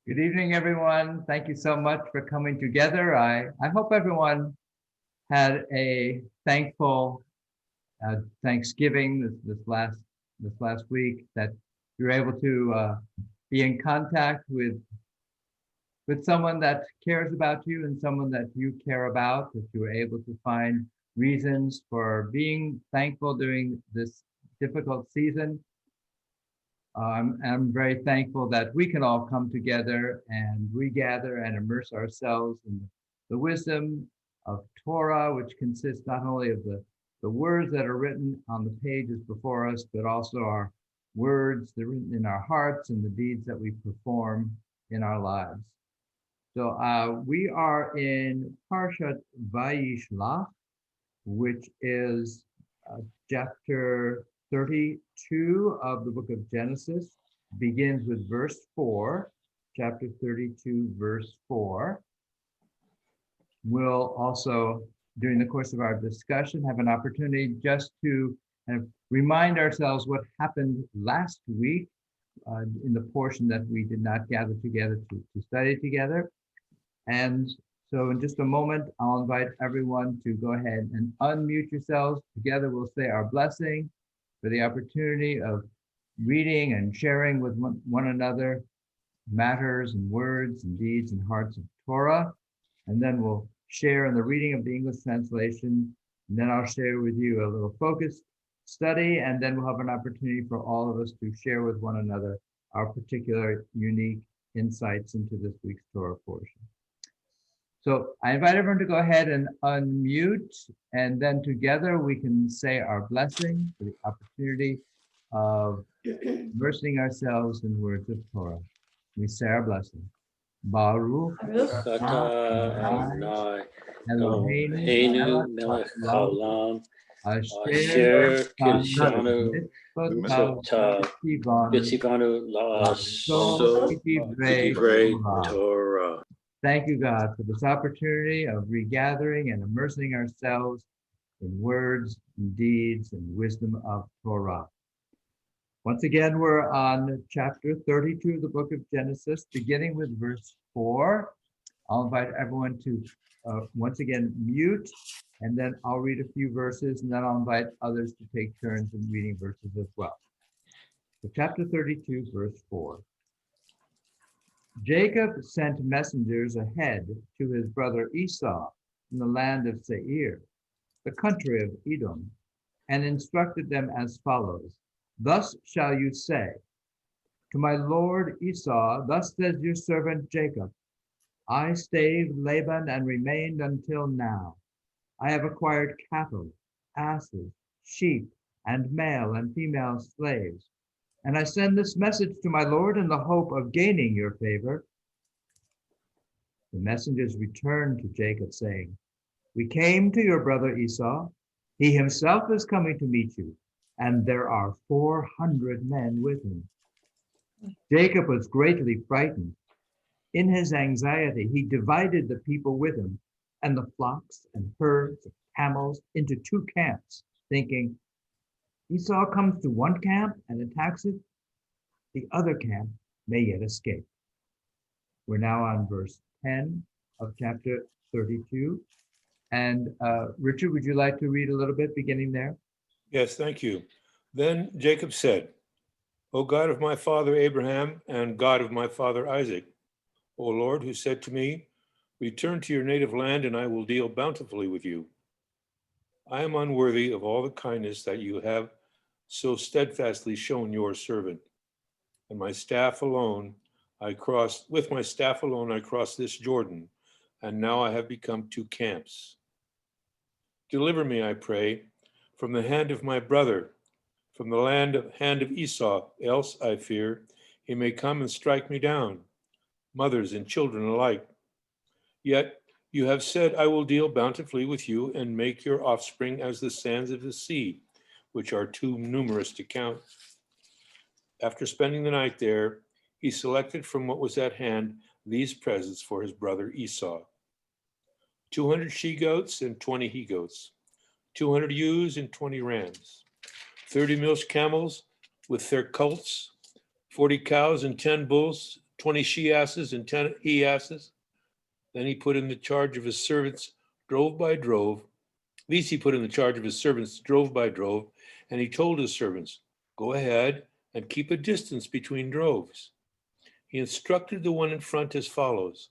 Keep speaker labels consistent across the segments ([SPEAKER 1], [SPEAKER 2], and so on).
[SPEAKER 1] Good evening, everyone. Thank you so much for coming together. I hope everyone had a thankful Thanksgiving this last week, that you're able to be in contact with someone that cares about you and someone that you care about, that you were able to find reasons for being thankful during this difficult season. I'm very thankful that we can all come together and regather and immerse ourselves in the wisdom of Torah, which consists not only of the words that are written on the pages before us, but also our words that are written in our hearts and the deeds that we perform in our lives. So we are in Parshat Vayishlach, which is chapter 32 of the book of Genesis, begins with verse 4, chapter 32, verse 4. We'll also, during the course of our discussion, have an opportunity just to kind of remind ourselves what happened last week in the portion that we did not gather together to study together. And so in just a moment, I'll invite everyone to go ahead and unmute yourselves. Together we'll say our blessing for the opportunity of reading and sharing with one another matters and words and deeds and hearts of Torah. And then we'll share in the reading of the English translation. And then I'll share with you a little focused study. And then we'll have an opportunity for all of us to share with one another our particular unique insights into this week's Torah portion. So I invite everyone to go ahead and unmute, and then together we can say our blessing for the opportunity of immersing ourselves in words of Torah. We say our blessing. Baruch
[SPEAKER 2] Adonai
[SPEAKER 1] Eloheinu
[SPEAKER 2] melech
[SPEAKER 1] haolam,
[SPEAKER 2] haolam
[SPEAKER 1] asher
[SPEAKER 2] kiddushanu
[SPEAKER 1] mitzvotav
[SPEAKER 2] v'tzivanu
[SPEAKER 1] la'asot
[SPEAKER 2] divrei Torah.
[SPEAKER 1] Thank you, God, for this opportunity of regathering and immersing ourselves in words and deeds and wisdom of Torah. Once again, we're on chapter 32 of the book of Genesis, beginning with verse 4. I'll invite everyone to once again mute, and then I'll read a few verses, and then I'll invite others to take turns in reading verses as well. So chapter 32, verse 4. Jacob sent messengers ahead to his brother Esau in the land of Seir, the country of Edom, and instructed them as follows. Thus shall you say, to my lord Esau, thus says your servant Jacob, I staved Laban and remained until now. I have acquired cattle, asses, sheep, and male and female slaves. And I send this message to my lord in the hope of gaining your favor. The messengers returned to Jacob, saying, we came to your brother Esau. He himself is coming to meet you, and there are 400 men with him. Jacob was greatly frightened. In his anxiety, he divided the people with him and the flocks and herds of camels into two camps, thinking, Esau comes to one camp and attacks it, the other camp may yet escape. We're now on verse 10 of chapter 32. And Richard, would you like to read a little bit beginning there?
[SPEAKER 3] Yes, thank you. Then Jacob said, O God of my father Abraham and God of my father Isaac, O Lord, who said to me, return to your native land and I will deal bountifully with you. I am unworthy of all the kindness that you have so steadfastly shown your servant. And with my staff alone I crossed this Jordan, and now I have become two camps. Deliver me, I pray, from the hand of my brother, from the hand of Esau, else I fear he may come and strike me down, mothers and children alike. Yet you have said, I will deal bountifully with you and make your offspring as the sands of the sea, which are too numerous to count. After spending the night there, he selected from what was at hand these presents for his brother Esau: 200 she-goats and 20 he-goats, 200 ewes and 20 rams, 30 milch camels with their colts, 40 cows and 10 bulls 20 she-asses and 10 he-asses. Then he put in the charge of his servants drove by drove. These he put in the charge of his servants drove by drove, and he told his servants, "Go ahead and keep a distance between droves." He instructed the one in front as follows: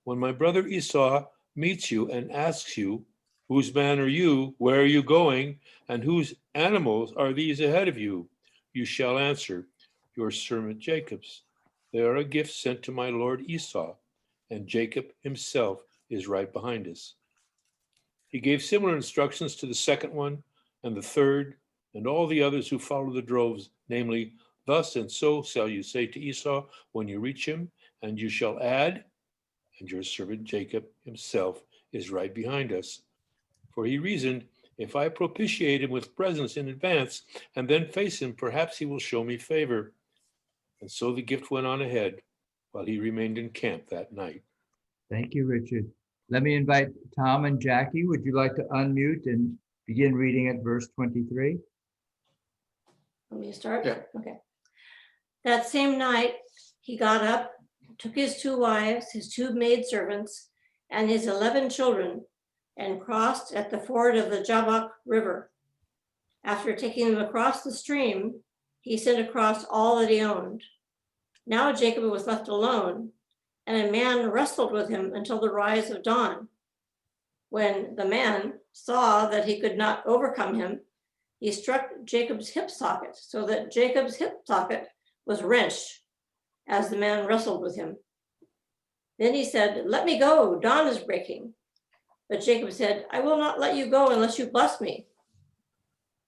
[SPEAKER 3] "When my brother Esau meets you and asks you, 'Whose man are you? Where are you going? And whose animals are these ahead of you?' you shall answer, 'Your servant Jacob's. They are a gift sent to my lord Esau, and Jacob himself is right behind us." He gave similar instructions to the second one and the third and all the others who follow the droves, namely, "Thus and so shall you say to Esau when you reach him, and you shall add, 'And your servant Jacob himself is right behind us.' For he reasoned, 'If I propitiate him with presents in advance and then face him, perhaps he will show me favor.' And so the gift went on ahead while he remained in camp that night."
[SPEAKER 1] Thank you, Richard. Let me invite Tom and Jackie. Would you like to unmute and begin reading at verse 23?
[SPEAKER 4] Want me to start?
[SPEAKER 5] Yeah.
[SPEAKER 4] Okay. That same night, he got up, took his 2 wives, his 2 maidservants, and his 11 children, and crossed at the ford of the Jabbok River. After taking them across the stream, he sent across all that he owned. Now Jacob was left alone, and a man wrestled with him until the rise of dawn. When the man saw that he could not overcome him, he struck Jacob's hip socket, so that Jacob's hip socket was wrenched as the man wrestled with him. Then he said, "Let me go, dawn is breaking." But Jacob said, "I will not let you go unless you bless me."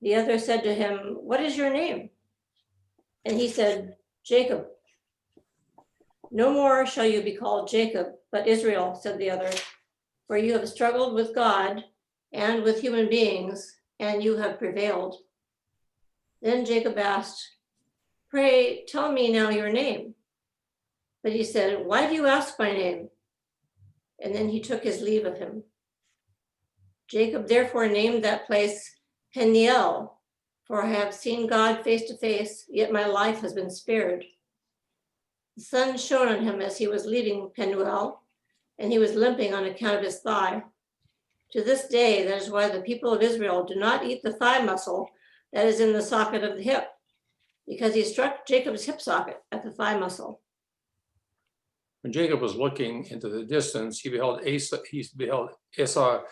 [SPEAKER 4] The other said to him, "What is your name?" And he said, "Jacob." "No more shall you be called Jacob, but Israel," said the other, "for you have struggled with God and with human beings, and you have prevailed." Then Jacob asked, "Pray tell me now your name." But he said, "Why do you ask my name?" And then he took his leave of him. Jacob therefore named that place Peniel, for I have seen God face to face, yet my life has been spared. The sun shone on him as he was leaving Penuel, and he was limping on account of his thigh. To this day, that is why the people of Israel do not eat the thigh muscle that is in the socket of the hip, because he struck Jacob's hip socket at the thigh muscle.
[SPEAKER 5] When Jacob was looking into the distance, he beheld Esau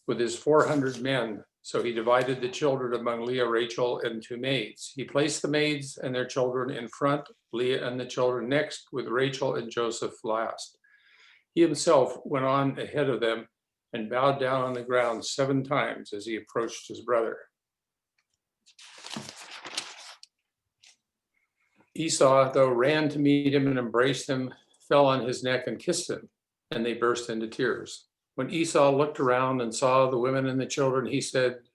[SPEAKER 5] with his 400 men. So he divided the children among Leah, Rachel, and 2 maids. He placed the maids and their children in front, Leah and the children next, with Rachel and Joseph last. He himself went on ahead of them and bowed down on the ground 7 times as he approached his brother. Esau, though, ran to meet him and embraced him, fell on his neck and kissed him, and they burst into tears. When Esau looked around and saw the women and the children, he said,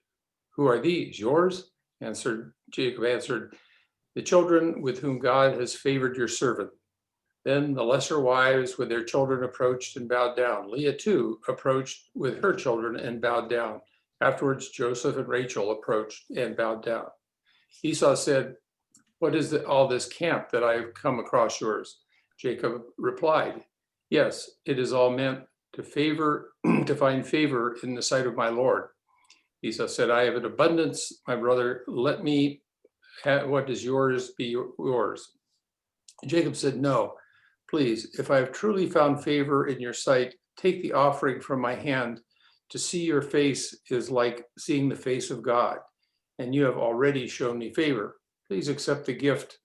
[SPEAKER 5] "Who are these? Yours?" Jacob answered, "The children with whom God has favored your servant." Then the lesser wives with their children approached and bowed down. Leah too approached with her children and bowed down. Afterwards, Joseph and Rachel approached and bowed down. Esau said, "What is all this camp that I have come across yours?" Jacob replied, "Yes, it is all meant to find favor in the sight of my Lord." Esau said, "I have an abundance, my brother. Let me have what is yours be yours." Jacob said, "No, please, if I have truly found favor in your sight, take the offering from my hand. To see your face is like seeing the face of God, and you have already shown me favor. Please accept the gift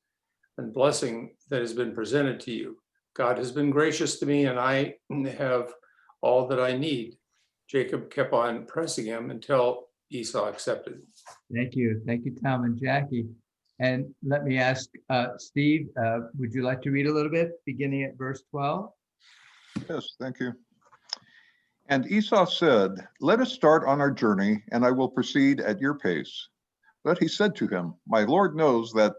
[SPEAKER 5] and blessing that has been presented to you. God has been gracious to me, and I have all that I need." Jacob kept on pressing him until Esau accepted.
[SPEAKER 1] Thank you. Thank you, Tom and Jackie. And let me ask Steve, would you like to read a little bit, beginning at verse 12?
[SPEAKER 6] Yes, thank you. And Esau said, "Let us start on our journey, and I will proceed at your pace." But he said to him, "My Lord knows that..."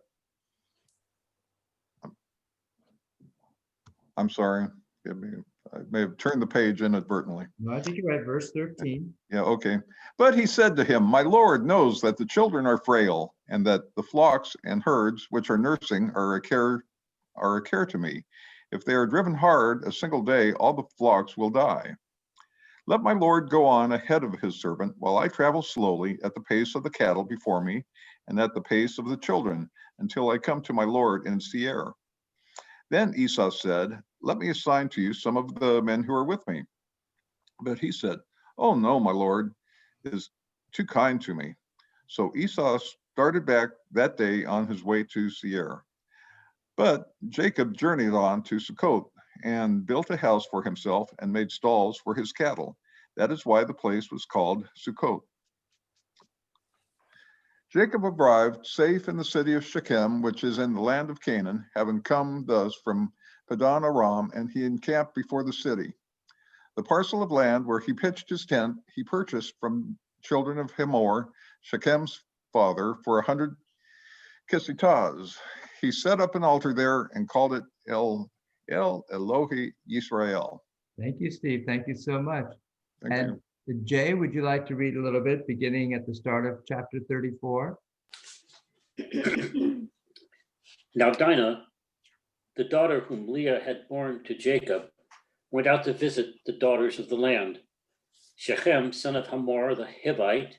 [SPEAKER 6] I'm sorry, I may have turned the page inadvertently.
[SPEAKER 1] No, I think you're right, verse 13.
[SPEAKER 6] Yeah, okay. But he said to him, "My Lord knows that the children are frail, and that the flocks and herds which are nursing are a care to me. If they are driven hard a single day, all the flocks will die. Let my Lord go on ahead of his servant while I travel slowly at the pace of the cattle before me and at the pace of the children until I come to my Lord in Seir. Then Esau said, let me assign to you some of the men who are with me. But he said, oh no, my Lord is too kind to me. So Esau started back that day on his way to Seir. But Jacob journeyed on to Succoth and built a house for himself and made stalls for his cattle. That is why the place was called Succoth. Jacob arrived safe in the city of Shechem, which is in the land of Canaan, having come thus from Padan Aram, and he encamped before the city. The parcel of land where he pitched his tent, he purchased from children of Hamor, Shechem's father, for 100 kesitahs. He set up an altar there and called it El Elohi Yisrael.
[SPEAKER 1] Thank you, Steve. Thank you so much.
[SPEAKER 6] Thank you.
[SPEAKER 1] Jay, would you like to read a little bit, beginning at the start of chapter 34?
[SPEAKER 2] Now Dinah, the daughter whom Leah had borne to Jacob, went out to visit the daughters of the land. Shechem, son of Hamor the Hivite,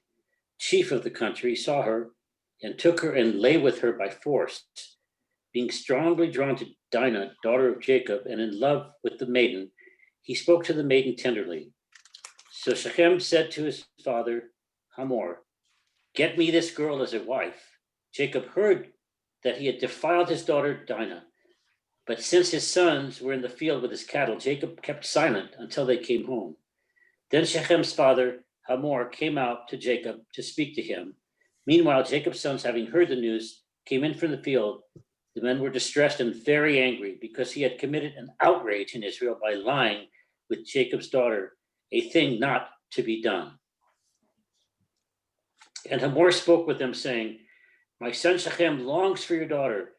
[SPEAKER 2] chief of the country, saw her and took her and lay with her by force. Being strongly drawn to Dinah, daughter of Jacob, and in love with the maiden, he spoke to the maiden tenderly. So Shechem said to his father Hamor, get me this girl as a wife. Jacob heard that he had defiled his daughter Dinah, but since his sons were in the field with his cattle, Jacob kept silent until they came home. Then Shechem's father Hamor came out to Jacob to speak to him. Meanwhile, Jacob's sons, having heard the news, came in from the field. The men were distressed and very angry because he had committed an outrage in Israel by lying with Jacob's daughter, a thing not to be done. And Hamor spoke with them, saying, my son Shechem longs for your daughter.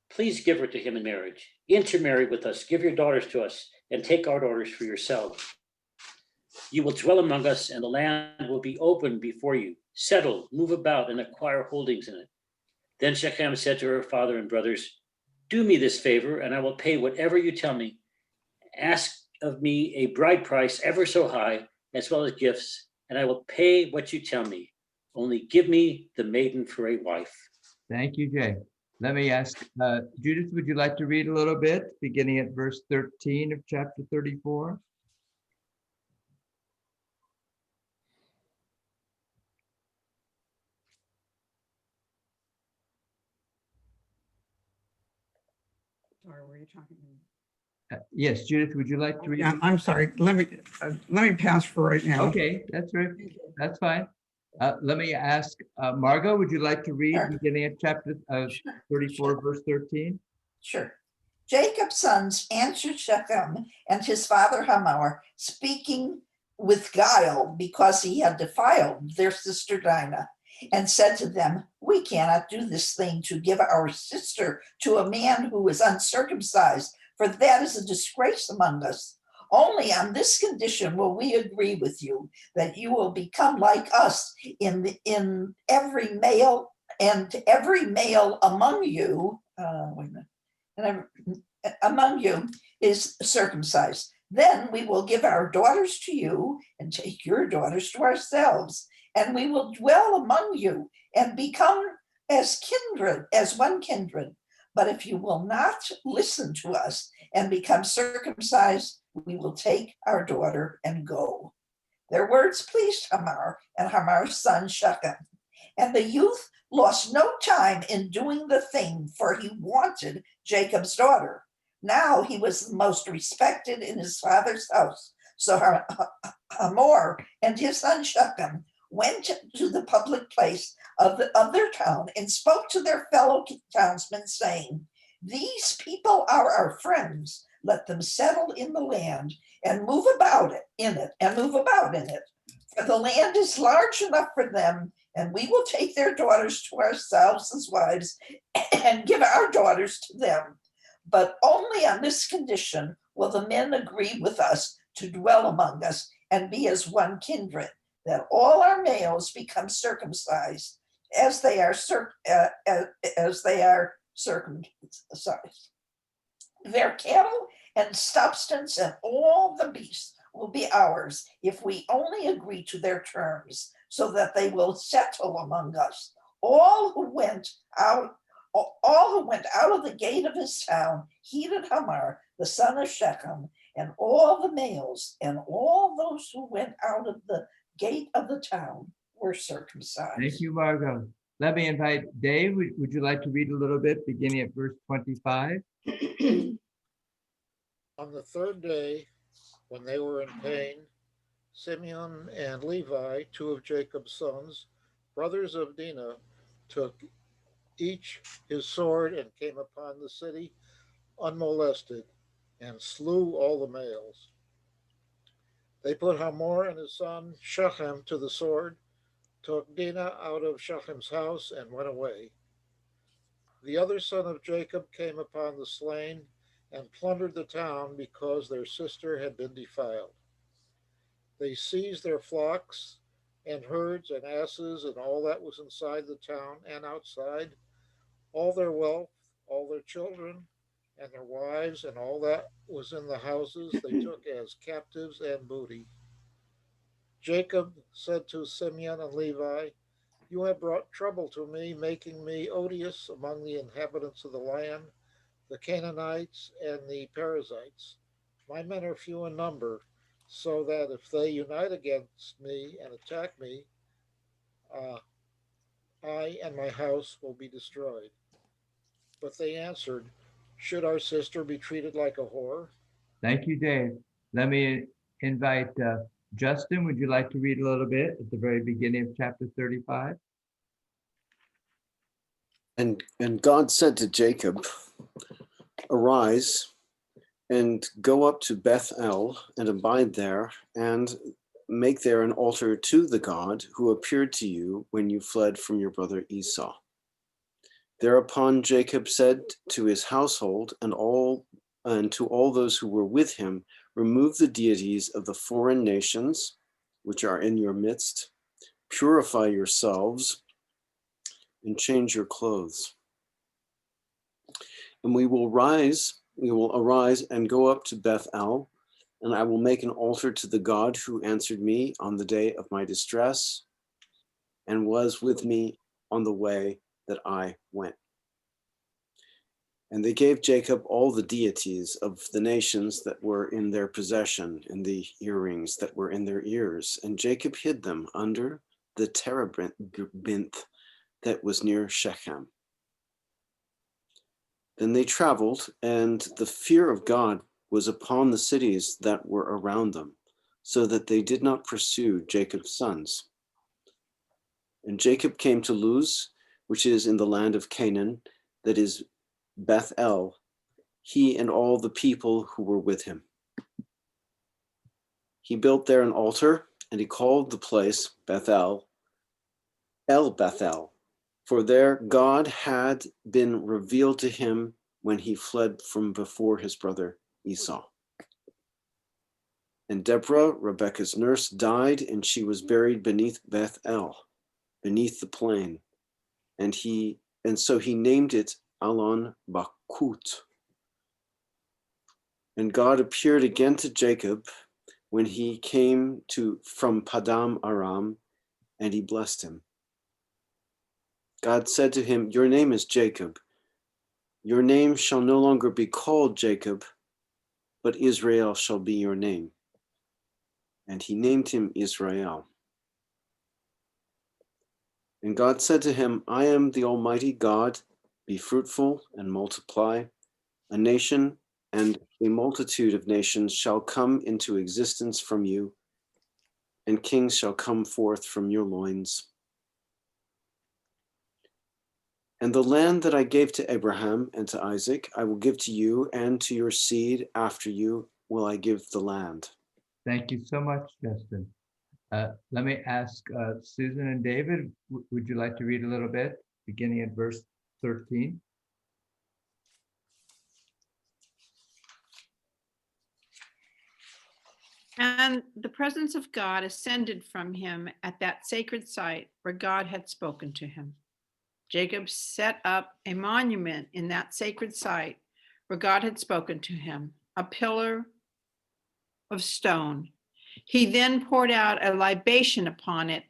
[SPEAKER 2] Please give her to him in marriage. Intermarry with us, give your daughters to us, and take our daughters for yourselves. You will dwell among us, and the land will be open before you. Settle, move about, and acquire holdings in it. Then Shechem said to her father and brothers, do me this favor, and I will pay whatever you tell me. Ask of me a bride price ever so high, as well as gifts, and I will pay what you tell me. Only give me the maiden for a wife.
[SPEAKER 1] Thank you, Jay. Let me ask, Judith, would you like to read a little bit, beginning at verse 13 of chapter 34?
[SPEAKER 7] Sorry, were you talking?
[SPEAKER 1] Yes, Judith, would you like to read?
[SPEAKER 7] Yeah, I'm sorry. Let me pass for right now.
[SPEAKER 1] Okay, that's right. That's fine. Let me ask, Margot, would you like to read
[SPEAKER 8] Sure.
[SPEAKER 1] beginning at chapter 34,
[SPEAKER 8] Sure.
[SPEAKER 1] verse 13?
[SPEAKER 8] Sure. Jacob's sons answered Shechem and his father Hamor, speaking with guile because he had defiled their sister Dinah, and said to them, we cannot do this thing to give our sister to a man who is uncircumcised, for that is a disgrace among us. Only on this condition will we agree with you, that you will become like us in every male, and every male among you, among you is circumcised. Then we will give our daughters to you and take your daughters to ourselves, and we will dwell among you and become as kindred, as one kindred. But if you will not listen to us and become circumcised, we will take our daughter and go. Their words pleased Hamor and Hamor's son Shechem. And the youth lost no time in doing the thing, for he wanted Jacob's daughter. Now he was the most respected in his father's house. So Hamor and his son Shechem went to the public place of their town and spoke to their fellow townsmen, saying, these people are our friends. Let them settle in the land and move about in it. For the land is large enough for them, and we will take their daughters to ourselves as wives and give our daughters to them. But only on this condition will the men agree with us to dwell among us and be as one kindred, that all our males become circumcised as they are circumcised. their cattle and substance and all the beasts will be ours if we only agree to their terms, so that they will settle among us. All who went out of the gate of his town heeded Hamor, the son of Shechem, and all the males, and all those who went out of the gate of the town were circumcised.
[SPEAKER 1] Thank you, Margot. Let me invite Dave. Would you like to read a little bit, beginning at verse 25?
[SPEAKER 9] On the third day, when they were in pain, Simeon and Levi, two of Jacob's sons, brothers of Dinah, took each his sword and came upon the city unmolested and slew all the males. They put Hamor and his son Shechem to the sword, took Dinah out of Shechem's house, and went away. The other son of Jacob came upon the slain and plundered the town because their sister had been defiled. They seized their flocks and herds and asses and all that was inside the town and outside, all their wealth, all their children and their wives, and all that was in the houses they took as captives and booty. Jacob said to Simeon and Levi, "You have brought trouble to me, making me odious among the inhabitants of the land, the Canaanites and the Perizzites. My men are few in number, so that if they unite against me and attack me, I and my house will be destroyed." But they answered, "Should our sister be treated like a whore?"
[SPEAKER 1] Thank you, Dave. Let me invite Justin. Would you like to read a little bit at the very beginning of chapter 35?
[SPEAKER 10] And God said to Jacob, "Arise and go up to Bethel and abide there and make there an altar to the God who appeared to you when you fled from your brother Esau." Thereupon Jacob said to his household and to all those who were with him, "Remove the deities of the foreign nations which are in your midst, purify yourselves, and change your clothes. And we will arise and go up to Bethel, and I will make an altar to the God who answered me on the day of my distress and was with me on the way that I went." And they gave Jacob all the deities of the nations that were in their possession and the earrings that were in their ears. And Jacob hid them under the terebinth that was near Shechem. Then they traveled, and the fear of God was upon the cities that were around them, so that they did not pursue Jacob's sons. And Jacob came to Luz, which is in the land of Canaan, that is Bethel, he and all the people who were with him. He built there an altar, and he called the place Bethel, El Bethel, for there God had been revealed to him when he fled from before his brother Esau. And Deborah, Rebekah's nurse, died, and she was buried beneath Bethel, beneath the plain. And so he named it Alon Bakut. And God appeared again to Jacob when he came from Padam Aram, and he blessed him. God said to him, "Your name is Jacob. Your name shall no longer be called Jacob, but Israel shall be your name." And he named him Israel. And God said to him, "I am the Almighty God. Be fruitful and multiply. A nation and a multitude of nations shall come into existence from you, and kings shall come forth from your loins. And the land that I gave to Abraham and to Isaac, I will give to you, and to your seed after you will I give the land."
[SPEAKER 1] Thank you so much, Justin. Let me ask Susan and David, would you like to read a little bit, beginning at verse 13?
[SPEAKER 11] And the presence of God ascended from him at that sacred site where God had spoken to him. Jacob set up a monument in that sacred site where God had spoken to him, a pillar of stone. He then poured out a libation upon it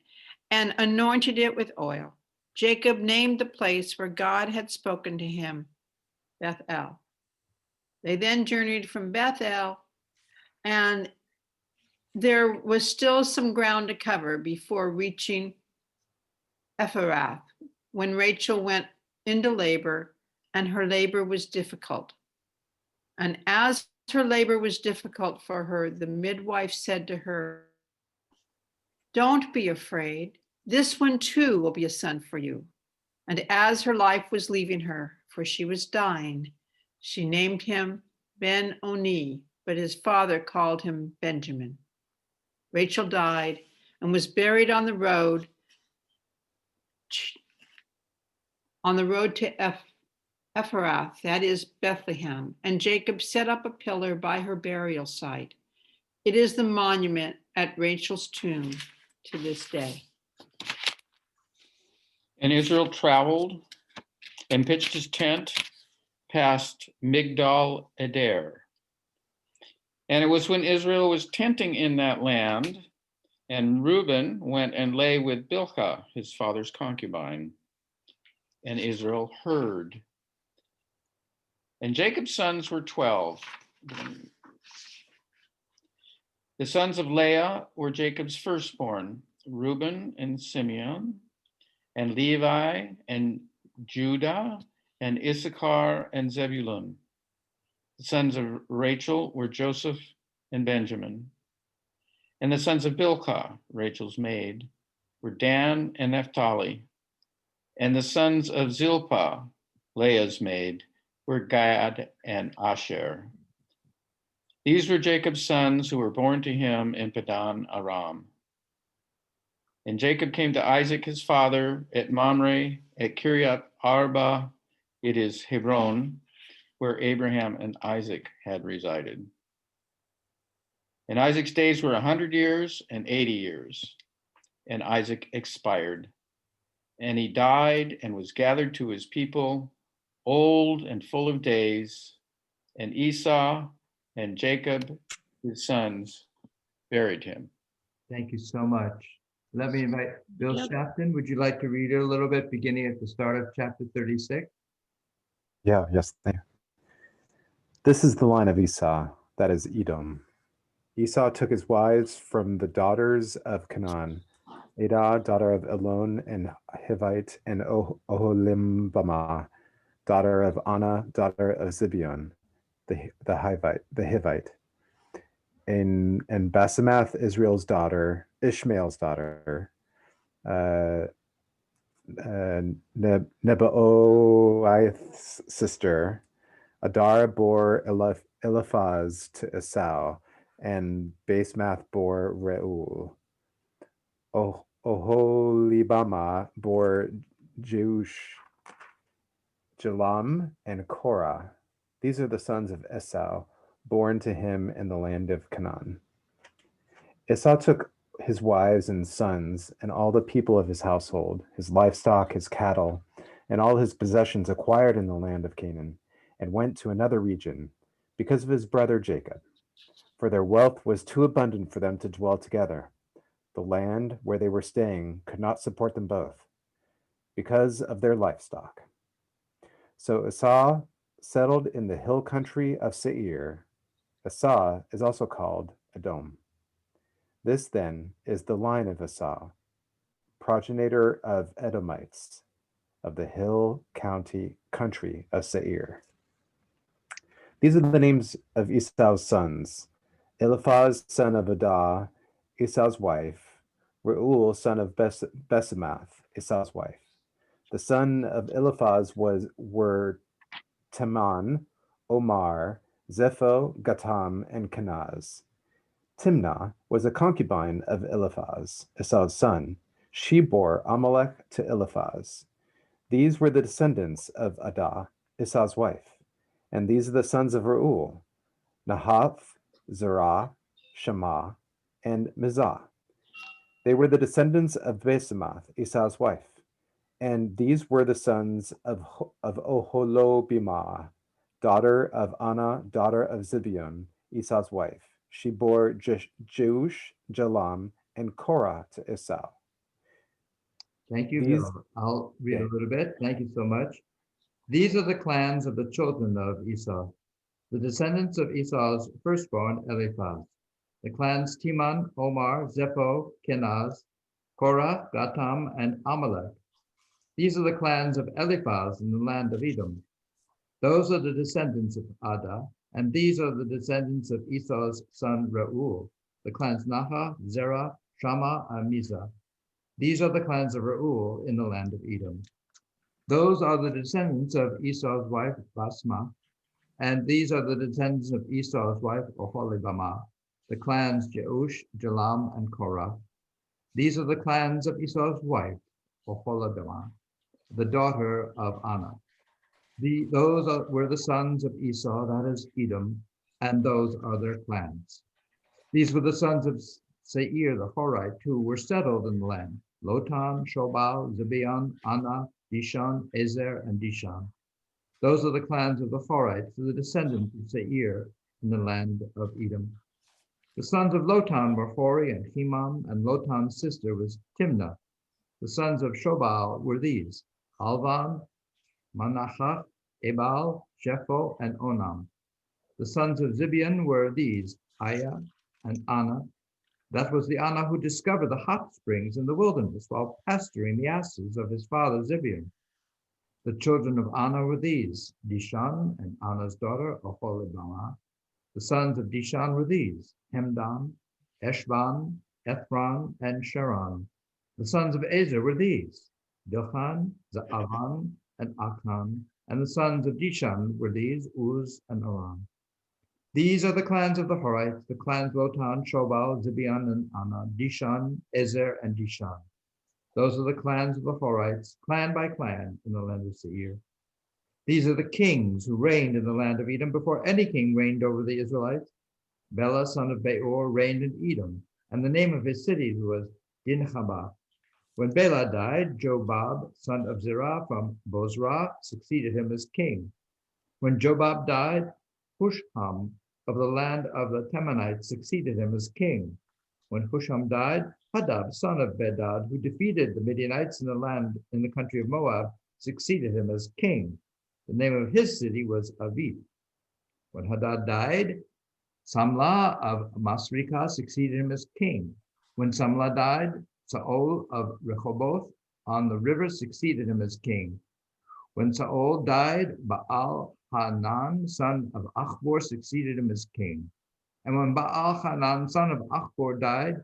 [SPEAKER 11] and anointed it with oil. Jacob named the place where God had spoken to him Bethel. They then journeyed from Bethel, and there was still some ground to cover before reaching Ephrath, when Rachel went into labor, and her labor was difficult. And as her labor was difficult for her, the midwife said to her, "Don't be afraid. This one too will be a son for you." And as her life was leaving her, for she was dying, she named him Ben-Oni, but his father called him Benjamin. Rachel died and was buried on the road to Ephrath, that is Bethlehem, and Jacob set up a pillar by her burial site. It is the monument at Rachel's tomb to this day.
[SPEAKER 5] And Israel traveled and pitched his tent past Migdal Eder. And it was when Israel was tenting in that land, and Reuben went and lay with Bilhah, his father's concubine, and Israel heard. And Jacob's sons were 12. The sons of Leah were Jacob's firstborn, Reuben and Simeon, and Levi and Judah, and Issachar and Zebulun. The sons of Rachel were Joseph and Benjamin. And the sons of Bilhah, Rachel's maid, were Dan and Naphtali. And the sons of Zilpah, Leah's maid, were Gad and Asher. These were Jacob's sons who were born to him in Padan Aram. And Jacob came to Isaac his father at Mamre, at Kiryat Arba, it is Hebron, where Abraham and Isaac had resided. And Isaac's days were 100 years and 80 years, and Isaac expired. And he died and was gathered to his people, old and full of days, and Esau and Jacob, his sons, buried him.
[SPEAKER 1] Thank you so much. Let me invite Bill
[SPEAKER 11] Yep.
[SPEAKER 1] Shafton. Would you like to read it a little bit, beginning at the start of chapter 36?
[SPEAKER 12] Yes, thank you. This is the line of Esau, that is Edom. Esau took his wives from the daughters of Canaan, Adah, daughter of Elon and Hivite, and Oholimbama, daughter of Anna, daughter of Zibeon, the Hivite. And Basemath, Ishmael's daughter, Nebaioth's sister. Adar bore Eliphaz to Esau, and Basemath bore Reuel. Oholibama bore Jeush, Jalam, and Korah. These are the sons of Esau, born to him in the land of Canaan. Esau took his wives and sons and all the people of his household, his livestock, his cattle, and all his possessions acquired in the land of Canaan, and went to another region because of his brother Jacob, for their wealth was too abundant for them to dwell together. The land where they were staying could not support them both because of their livestock. So Esau settled in the hill country of Seir. Esau is also called Edom. This then is the line of Esau, progenitor of Edomites, of the hill country of Seir. These are the names of Esau's sons: Eliphaz, son of Adah, Esau's wife; Reuel, son of Basemath, Esau's wife. The son of Eliphaz were Teman, Omar, Zepho, Gatam, and Kenaz. Timnah was a concubine of Eliphaz, Esau's son. She bore Amalek to Eliphaz. These were the descendants of Adah, Esau's wife. And these are the sons of Reuel: Nahath, Zerah, Shema, and Mizah. They were the descendants of Basemath, Esau's wife. And these were the sons of Oholibamah, daughter of Anna, daughter of Zibeon, Esau's wife. She bore Jeush, Jalam, and Korah to Esau.
[SPEAKER 1] Thank you,
[SPEAKER 12] These,
[SPEAKER 1] Bill. I'll read a
[SPEAKER 12] okay.
[SPEAKER 1] little bit. Thank you so much. These are the clans of the children of Esau, the descendants of Esau's firstborn Eliphaz. The clans Timan, Omar, Zepho, Kenaz, Korah, Gatam, and Amalek. These are the clans of Eliphaz in the land of Edom. Those are the descendants of Ada, and these are the descendants of Esau's son Reuel, the clans Naha, Zerah, Shammah, and Mizah. These are the clans of Reuel in the land of Edom. Those are the descendants of Esau's wife Basma, and these are the descendants of Esau's wife Oholibamah, the clans Jeush, Jalam, and Korah. These are the clans of Esau's wife Oholibamah, the daughter of Anna. Were the sons of Esau, that is Edom, and those are their clans. These were the sons of Seir, the Horite, who were settled in the land: Lotan, Shobal, Zibeon, Anna, Dishan, Ezer, and Dishan. Those are the clans of the Horites, the descendants of Seir in the land of Edom. The sons of Lotan were Hori and Himam, and Lotan's sister was Timnah. The sons of Shobal were these: Alvan, Manachah, Ebal, Shepho, and Onam. The sons of Zibeon were these: Aya and Anna. That was the Anna who discovered the hot springs in the wilderness while pasturing the asses of his father Zibeon. The children of Anna were these: Dishan and Anna's daughter Oholibamah. The sons of Dishan were these: Hemdan, Eshban, Ethron, and Sharon. The sons of Ezer were these: Bilhan, Zaavan, and Achan. And the sons of Dishan were these: Uz and Aram. These are the clans of the Horites, the clans Lotan, Shobal, Zibeon, and Anna, Dishan, Ezer, and Dishan. Those are the clans of the Horites, clan by clan, in the land of Seir. These are the kings who reigned in the land of Edom before any king reigned over the Israelites. Bela, son of Beor, reigned in Edom, and the name of his city was Dinhabah. When Bela died, Jobab, son of Zerah from Bozrah, succeeded him as king. When Jobab died, Husham of the land of the Temanites succeeded him as king. When Husham died, Hadad, son of Bedad, who defeated the Midianites in the country of Moab, succeeded him as king. The name of his city was Avith. When Hadad died, Samlah of Masrekah succeeded him as king. When Samlah died, Saul of Rehoboth on the river succeeded him as king. When Saul died, Baal Hanan, son of Achbor, succeeded him as king. And when Baal Hanan, son of Achbor, died,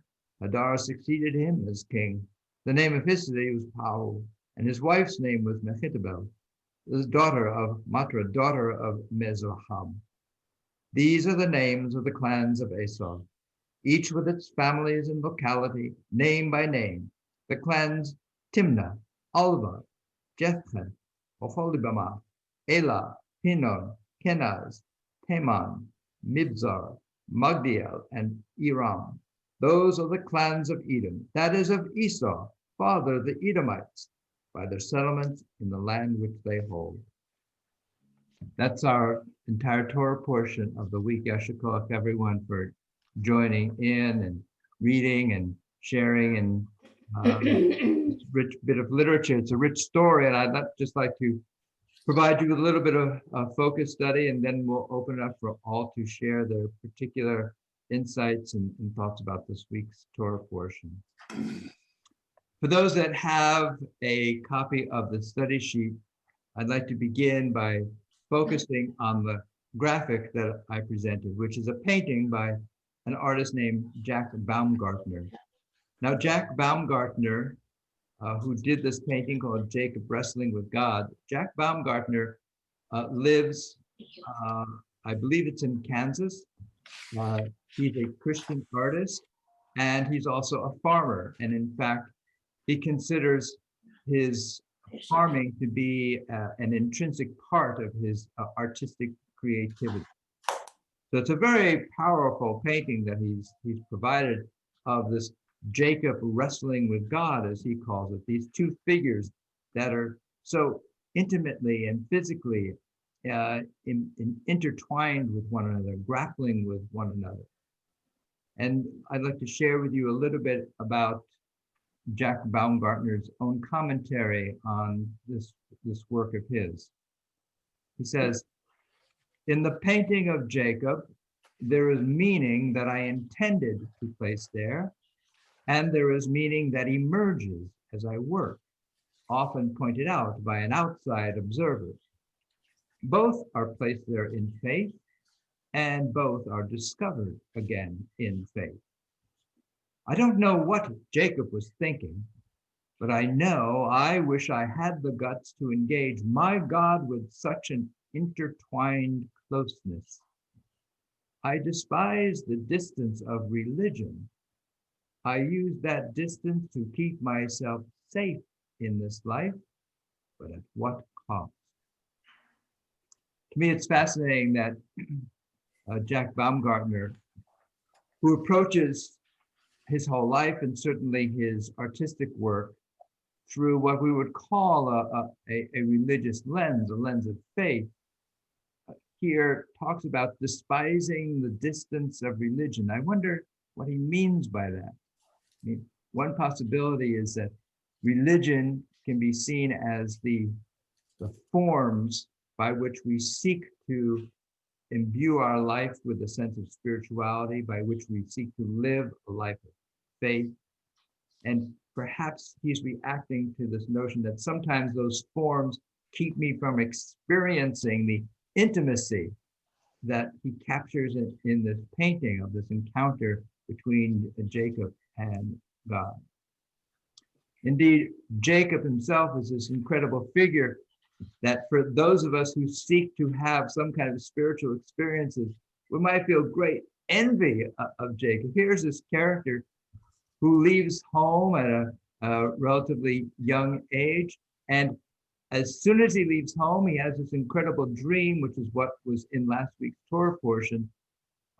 [SPEAKER 1] Hadar succeeded him as king. The name of his city was Pau, and his wife's name was Mechitabel, the daughter of Matra, daughter of Mezrahab. These are the names of the clans of Esau, each with its families and locality, name by name. The clans Timnah, Alva, Jetheth, Oholibamah, Elah, Pinon, Kenaz, Teman, Mibzar, Magdiel, and Iram. Those are the clans of Edom, that is of Esau, father of the Edomites, by their settlements in the land which they hold. That's our entire Torah portion of the week. Yasher Koach, everyone, for joining in and reading and sharing and this rich bit of literature. It's a rich story, and I'd just like to provide you with a little bit of a focus study, and then we'll open it up for all to share their particular insights and thoughts about this week's Torah portion. For those that have a copy of the study sheet, I'd like to begin by focusing on the graphic that I presented, which is a painting by an artist named Jack Baumgartner. Now, Jack Baumgartner, who did this painting called Jacob Wrestling with God, Jack Baumgartner lives, I believe it's in Kansas. He's a Christian artist, and he's also a farmer. And in fact, he considers his farming to be an intrinsic part of his artistic creativity. So it's a very powerful painting that he's provided of this Jacob wrestling with God, as he calls it, these two figures that are so intimately and physically intertwined with one another, grappling with one another. And I'd like to share with you a little bit about Jack Baumgartner's own commentary on this work of his. He says, in the painting of Jacob, there is meaning that I intended to place there, and there is meaning that emerges as I work, often pointed out by an outside observer. Both are placed there in faith, and both are discovered again in faith. I don't know what Jacob was thinking, but I know I wish I had the guts to engage my God with such an intertwined closeness. I despise the distance of religion. I use that distance to keep myself safe in this life, but at what cost? To me, it's fascinating that Jack Baumgartner, who approaches his whole life and certainly his artistic work through what we would call a religious lens, a lens of faith, here talks about despising the distance of religion. I wonder what he means by that. I mean, one possibility is that religion can be seen as the forms by which we seek to imbue our life with a sense of spirituality, by which we seek to live a life of faith. And perhaps he's reacting to this notion that sometimes those forms keep me from experiencing the intimacy that he captures in this painting of this encounter between Jacob and God. Indeed, Jacob himself is this incredible figure that for those of us who seek to have some kind of spiritual experiences, we might feel great envy of Jacob. Here's this character who leaves home at a relatively young age, and as soon as he leaves home, he has this incredible dream, which is what was in last week's Torah portion,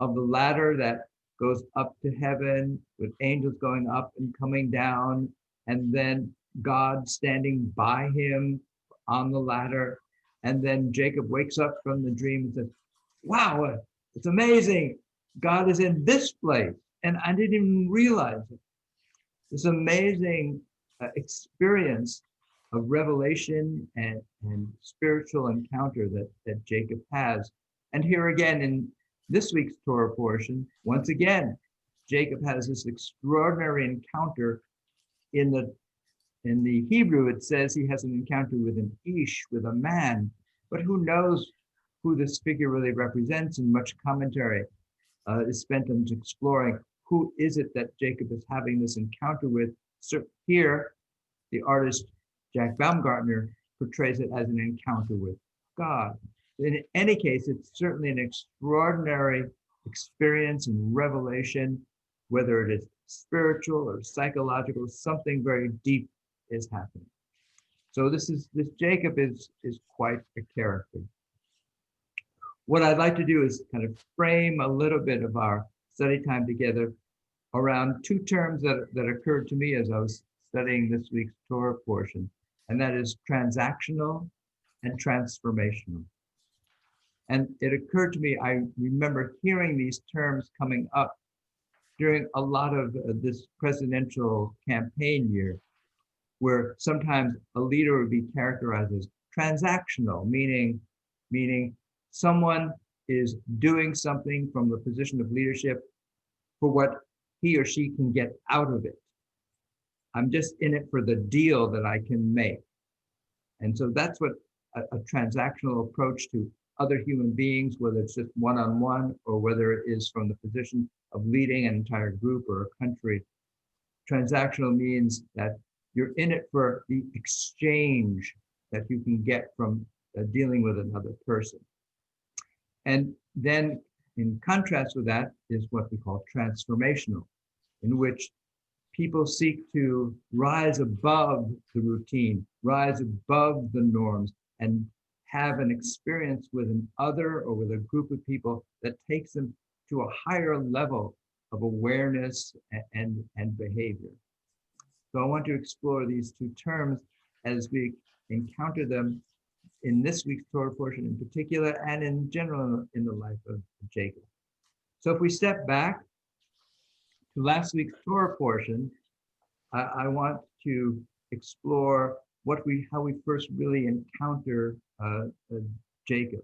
[SPEAKER 1] of the ladder that goes up to heaven with angels going up and coming down, and then God standing by him on the ladder. And then Jacob wakes up from the dream and says, wow, it's amazing. God is in this place. And I didn't even realize it. This amazing experience of revelation and spiritual encounter that Jacob has. And here again in this week's Torah portion, once again, Jacob has this extraordinary encounter. In the Hebrew, it says he has an encounter with an ish, with a man, but who knows who this figure really represents, and much commentary is spent on exploring who is it that Jacob is having this encounter with. So here, the artist Jack Baumgartner portrays it as an encounter with God. In any case, it's certainly an extraordinary experience and revelation, whether it is spiritual or psychological, something very deep is happening. So this Jacob is quite a character. What I'd like to do is kind of frame a little bit of our study time together around two terms that occurred to me as I was studying this week's Torah portion, and that is transactional and transformational. And it occurred to me, I remember hearing these terms coming up during a lot of this presidential campaign year, where sometimes a leader would be characterized as transactional, meaning someone is doing something from the position of leadership for what he or she can get out of it. I'm just in it for the deal that I can make. And so that's what a transactional approach to other human beings, whether it's just one-on-one or whether it is from the position of leading an entire group or a country. Transactional means that you're in it for the exchange that you can get from dealing with another person. And then in contrast with that is what we call transformational, in which people seek to rise above the routine, rise above the norms, and have an experience with an other or with a group of people that takes them to a higher level of awareness and behavior. So I want to explore these two terms as we encounter them in this week's Torah portion in particular, and in general in the life of Jacob. So if we step back to last week's Torah portion, I want to explore how we first really encounter Jacob.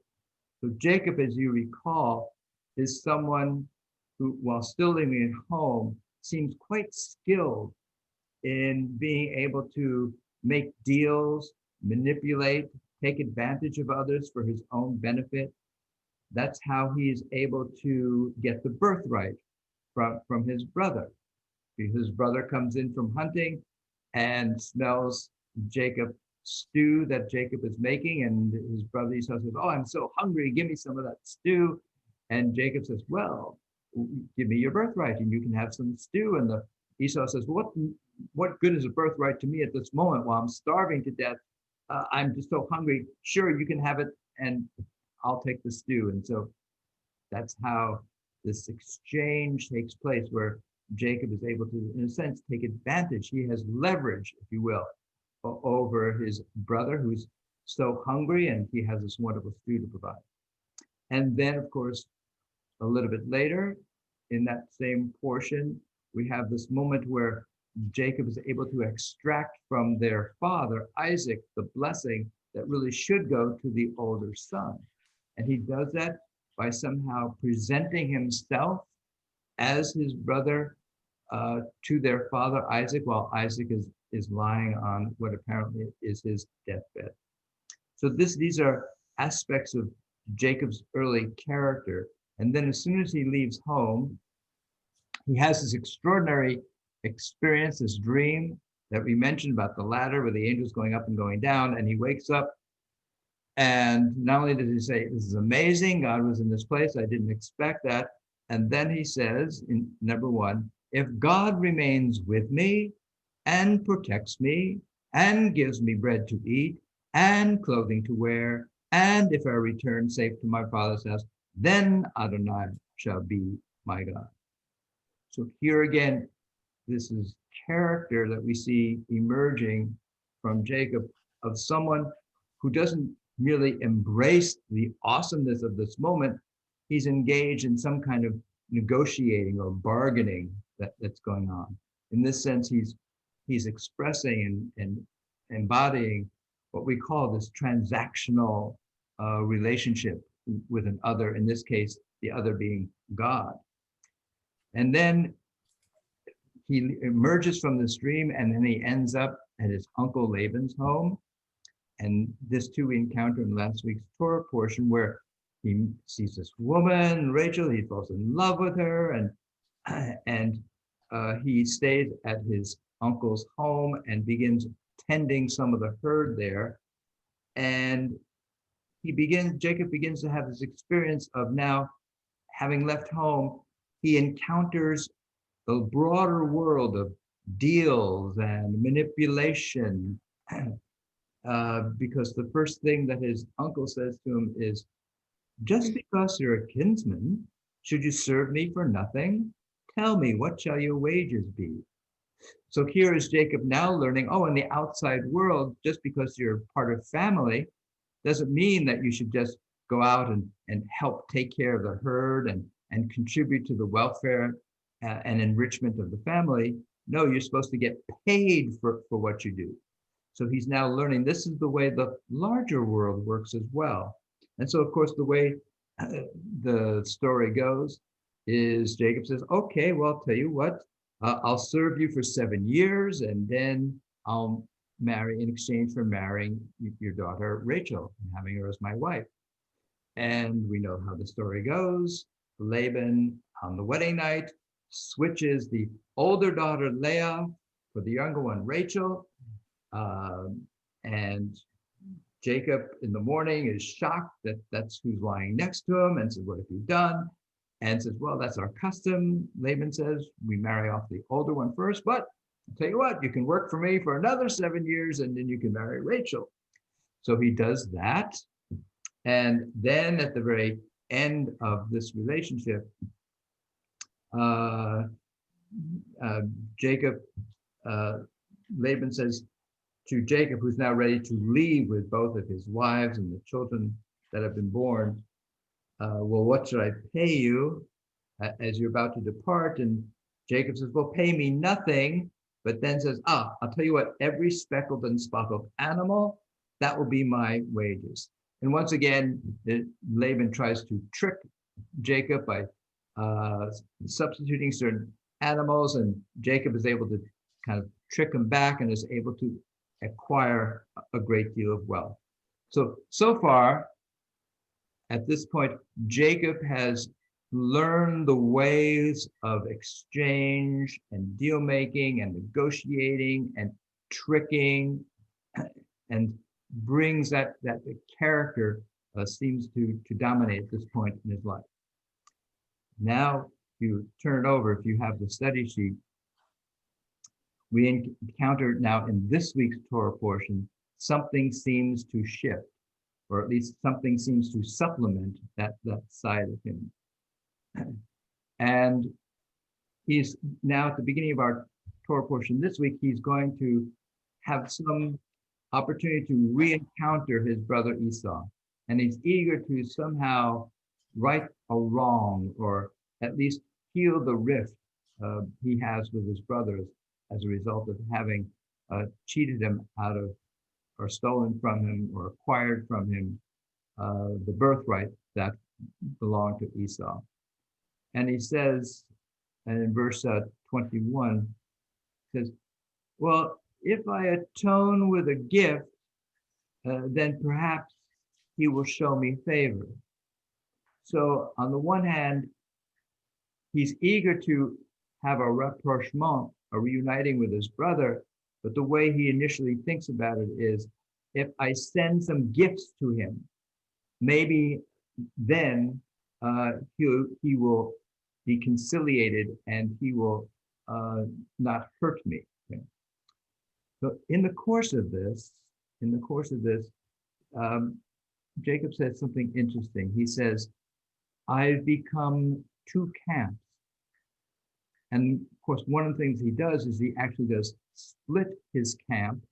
[SPEAKER 1] So Jacob, as you recall, is someone who, while still living at home, seems quite skilled in being able to make deals, manipulate, take advantage of others for his own benefit. That's how he's able to get the birthright from his brother. His brother comes in from hunting and smells Jacob's stew that Jacob is making, and his brother Esau says, "Oh, I'm so hungry, give me some of that stew." And Jacob says, "Well, give me your birthright and you can have some stew." And Esau says, what good is a birthright to me at this moment while I'm starving to death? I'm just so hungry. Sure, you can have it and I'll take the stew. And so that's how this exchange takes place, where Jacob is able to, in a sense, take advantage. He has leverage, if you will, over his brother who's so hungry, and he has this wonderful stew to provide. And then, of course, a little bit later in that same portion, we have this moment where Jacob is able to extract from their father, Isaac, the blessing that really should go to the older son. And he does that by somehow presenting himself as his brother to their father, Isaac, while Isaac is lying on what apparently is his deathbed. So these are aspects of Jacob's early character. And then as soon as he leaves home, he has this extraordinary experience, this dream that we mentioned about the ladder with the angels going up and going down. And he wakes up, and not only does he say, "This is amazing, God was in this place, I didn't expect that." And then he says, in number one, "If God remains with me and protects me and gives me bread to eat and clothing to wear, and if I return safe to my father's house, then Adonai shall be my God." So here again, this is character that we see emerging from Jacob, of someone who doesn't merely embrace the awesomeness of this moment. He's engaged in some kind of negotiating or bargaining that's going on. In this sense, he's expressing and embodying what we call this transactional relationship with an other, in this case, the other being God. And then he emerges from the stream, and then he ends up at his uncle Laban's home. And this too we encountered in last week's Torah portion, where he sees this woman, Rachel, he falls in love with her, and he stays at his uncle's home and begins tending some of the herd there. And Jacob begins to have this experience of, now having left home, he encounters the broader world of deals and manipulation, because the first thing that his uncle says to him is, "Just because you're a kinsman, should you serve me for nothing? Tell me, what shall your wages be?" So here is Jacob now learning, in the outside world, just because you're part of family, doesn't mean that you should just go out and help take care of the herd and contribute to the welfare and enrichment of the family. No, you're supposed to get paid for what you do. So he's now learning this is the way the larger world works as well. And so, of course, the way the story goes is Jacob says, "Okay, well, I'll tell you what, I'll serve you for 7 years, and then I'll marry in exchange for marrying your daughter Rachel and having her as my wife." And we know how the story goes. Laban, on the wedding night, switches the older daughter Leah for the younger one Rachel. And Jacob in the morning is shocked that that's who's lying next to him, and says, "What have you done?" And says, "Well, that's our custom." Laban says, "We marry off the older one first, but I'll tell you what, you can work for me for another 7 years and then you can marry Rachel." So he does that. And then at the very end of this relationship, Laban says, to Jacob, who's now ready to leave with both of his wives and the children that have been born. Well, what should I pay you as you're about to depart? And Jacob says, well, pay me nothing, but then says, I'll tell you what, every speckled and spotted animal, that will be my wages. And once again, Laban tries to trick Jacob by substituting certain animals, and Jacob is able to kind of trick him back and is able to acquire a great deal of wealth. So far, at this point, Jacob has learned the ways of exchange and deal making and negotiating and tricking, and brings that the character seems to dominate at this point in his life. Now, if you turn it over, if you have the study sheet, we encounter now in this week's Torah portion, something seems to shift, or at least something seems to supplement that side of him. And he's now at the beginning of our Torah portion this week, he's going to have some opportunity to re-encounter his brother Esau. And he's eager to somehow right a wrong, or at least heal the rift he has with his brothers as a result of having cheated him out of, or stolen from him, or acquired from him the birthright that belonged to Esau. And he says, and in verse 21, says, well, if I atone with a gift, then perhaps he will show me favor. So on the one hand, he's eager to have a rapprochement, a reuniting with his brother, but the way he initially thinks about it is, if I send some gifts to him, maybe then he will be conciliated and he will not hurt me. Okay? So in the course of this, Jacob says something interesting. He says, I've become two camps. And of course, one of the things he does is he actually does split his camp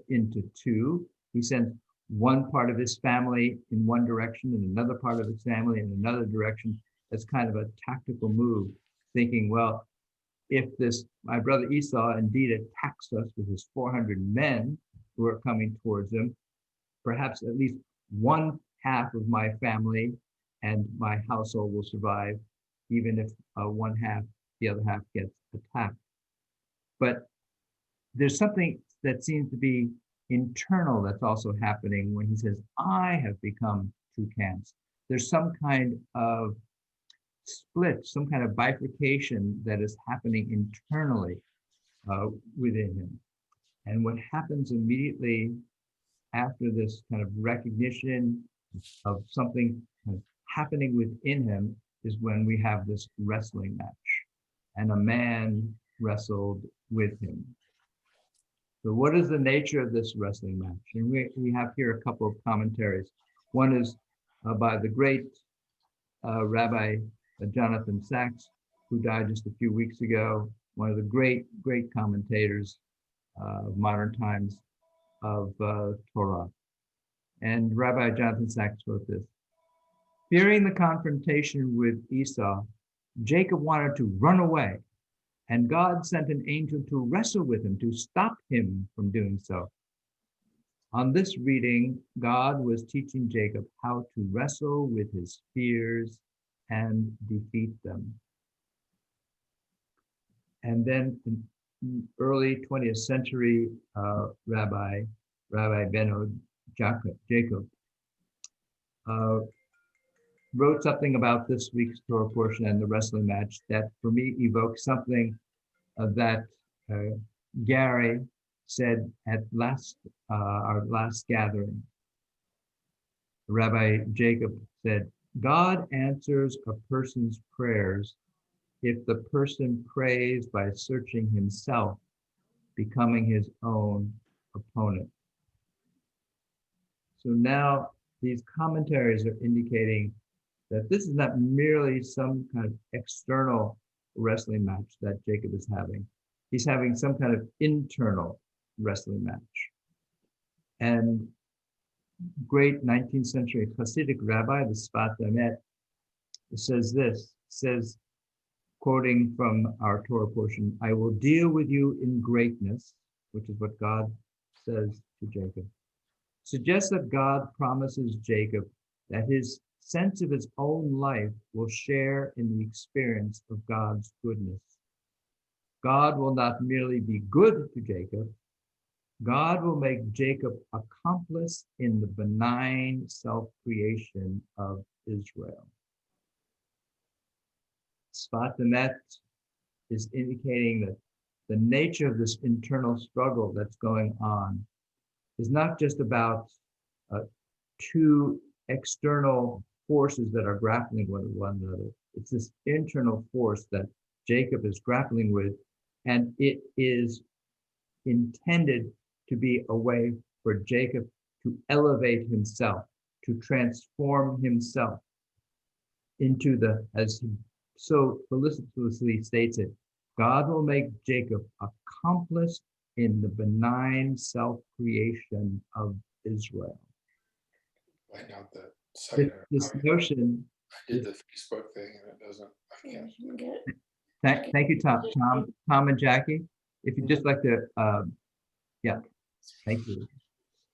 [SPEAKER 1] into two. He sends one part of his family in one direction and another part of his family in another direction. That's kind of a tactical move, thinking, well, if my brother Esau indeed attacks us with his 400 men who are coming towards him, perhaps at least one half of my family and my household will survive, even if the other half gets attacked. But there's something that seems to be internal that's also happening when he says, I have become two camps. There's some kind of split, some kind of bifurcation that is happening internally within him. And what happens immediately after this kind of recognition of something kind of happening within him is when we have this wrestling match. And a man wrestled with him. So what is the nature of this wrestling match? And we have here a couple of commentaries. One is by the great Rabbi Jonathan Sachs, who died just a few weeks ago, one of the great commentators of modern times of Torah. And Rabbi Jonathan Sachs wrote this: fearing the confrontation with Esau, Jacob wanted to run away, and God sent an angel to wrestle with him, to stop him from doing so. On this reading, God was teaching Jacob how to wrestle with his fears and defeat them. And then in early 20th century Rabbi Beno Jacob wrote something about this week's Torah portion and the wrestling match that for me evokes something that Gary said at our last gathering. Rabbi Jacob said, God answers a person's prayers if the person prays by searching himself, becoming his own opponent. So now these commentaries are indicating that this is not merely some kind of external wrestling match that Jacob is having. He's having some kind of internal wrestling match. And great 19th century Hasidic rabbi, the Sfat Emet, says this, says, quoting from our Torah portion, I will deal with you in greatness, which is what God says to Jacob. Suggests that God promises Jacob that his sense of his own life will share in the experience of God's goodness. God will not merely be good to Jacob, God will make Jacob accomplice in the benign self-creation of Israel. Sfat Emet is indicating that the nature of this internal struggle that's going on is not just about two external forces that are grappling with one another. It's this internal force that Jacob is grappling with, and it is intended to be a way for Jacob to elevate himself, to transform himself into the, as he so felicitously states it, God will make Jacob accomplice in the benign self-creation of Israel.
[SPEAKER 5] Find out that site.
[SPEAKER 1] This notion.
[SPEAKER 5] I did the Facebook thing and it doesn't, I can't.
[SPEAKER 1] Thank you, Tom and Jackie. If you'd just like to, yeah, thank you.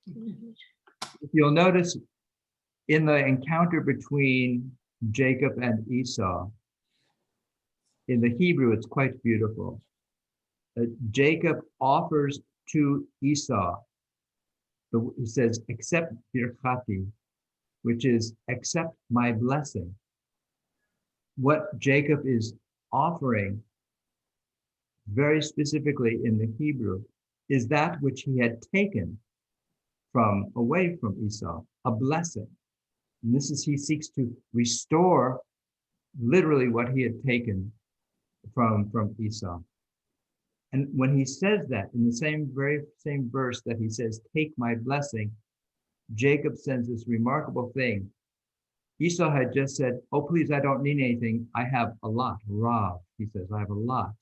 [SPEAKER 1] If you'll notice in the encounter between Jacob and Esau, in the Hebrew, it's quite beautiful. Jacob offers to Esau, he says, accept birchati, which is accept my blessing. What Jacob is offering, very specifically in the Hebrew, is that which he had taken from away from Esau, a blessing. And this is, he seeks to restore literally what he had taken from Esau. And when he says that in the very same verse that he says, take my blessing, Jacob says this remarkable thing. Esau had just said, oh, please, I don't need anything. I have a lot. Rav, he says, I have a lot.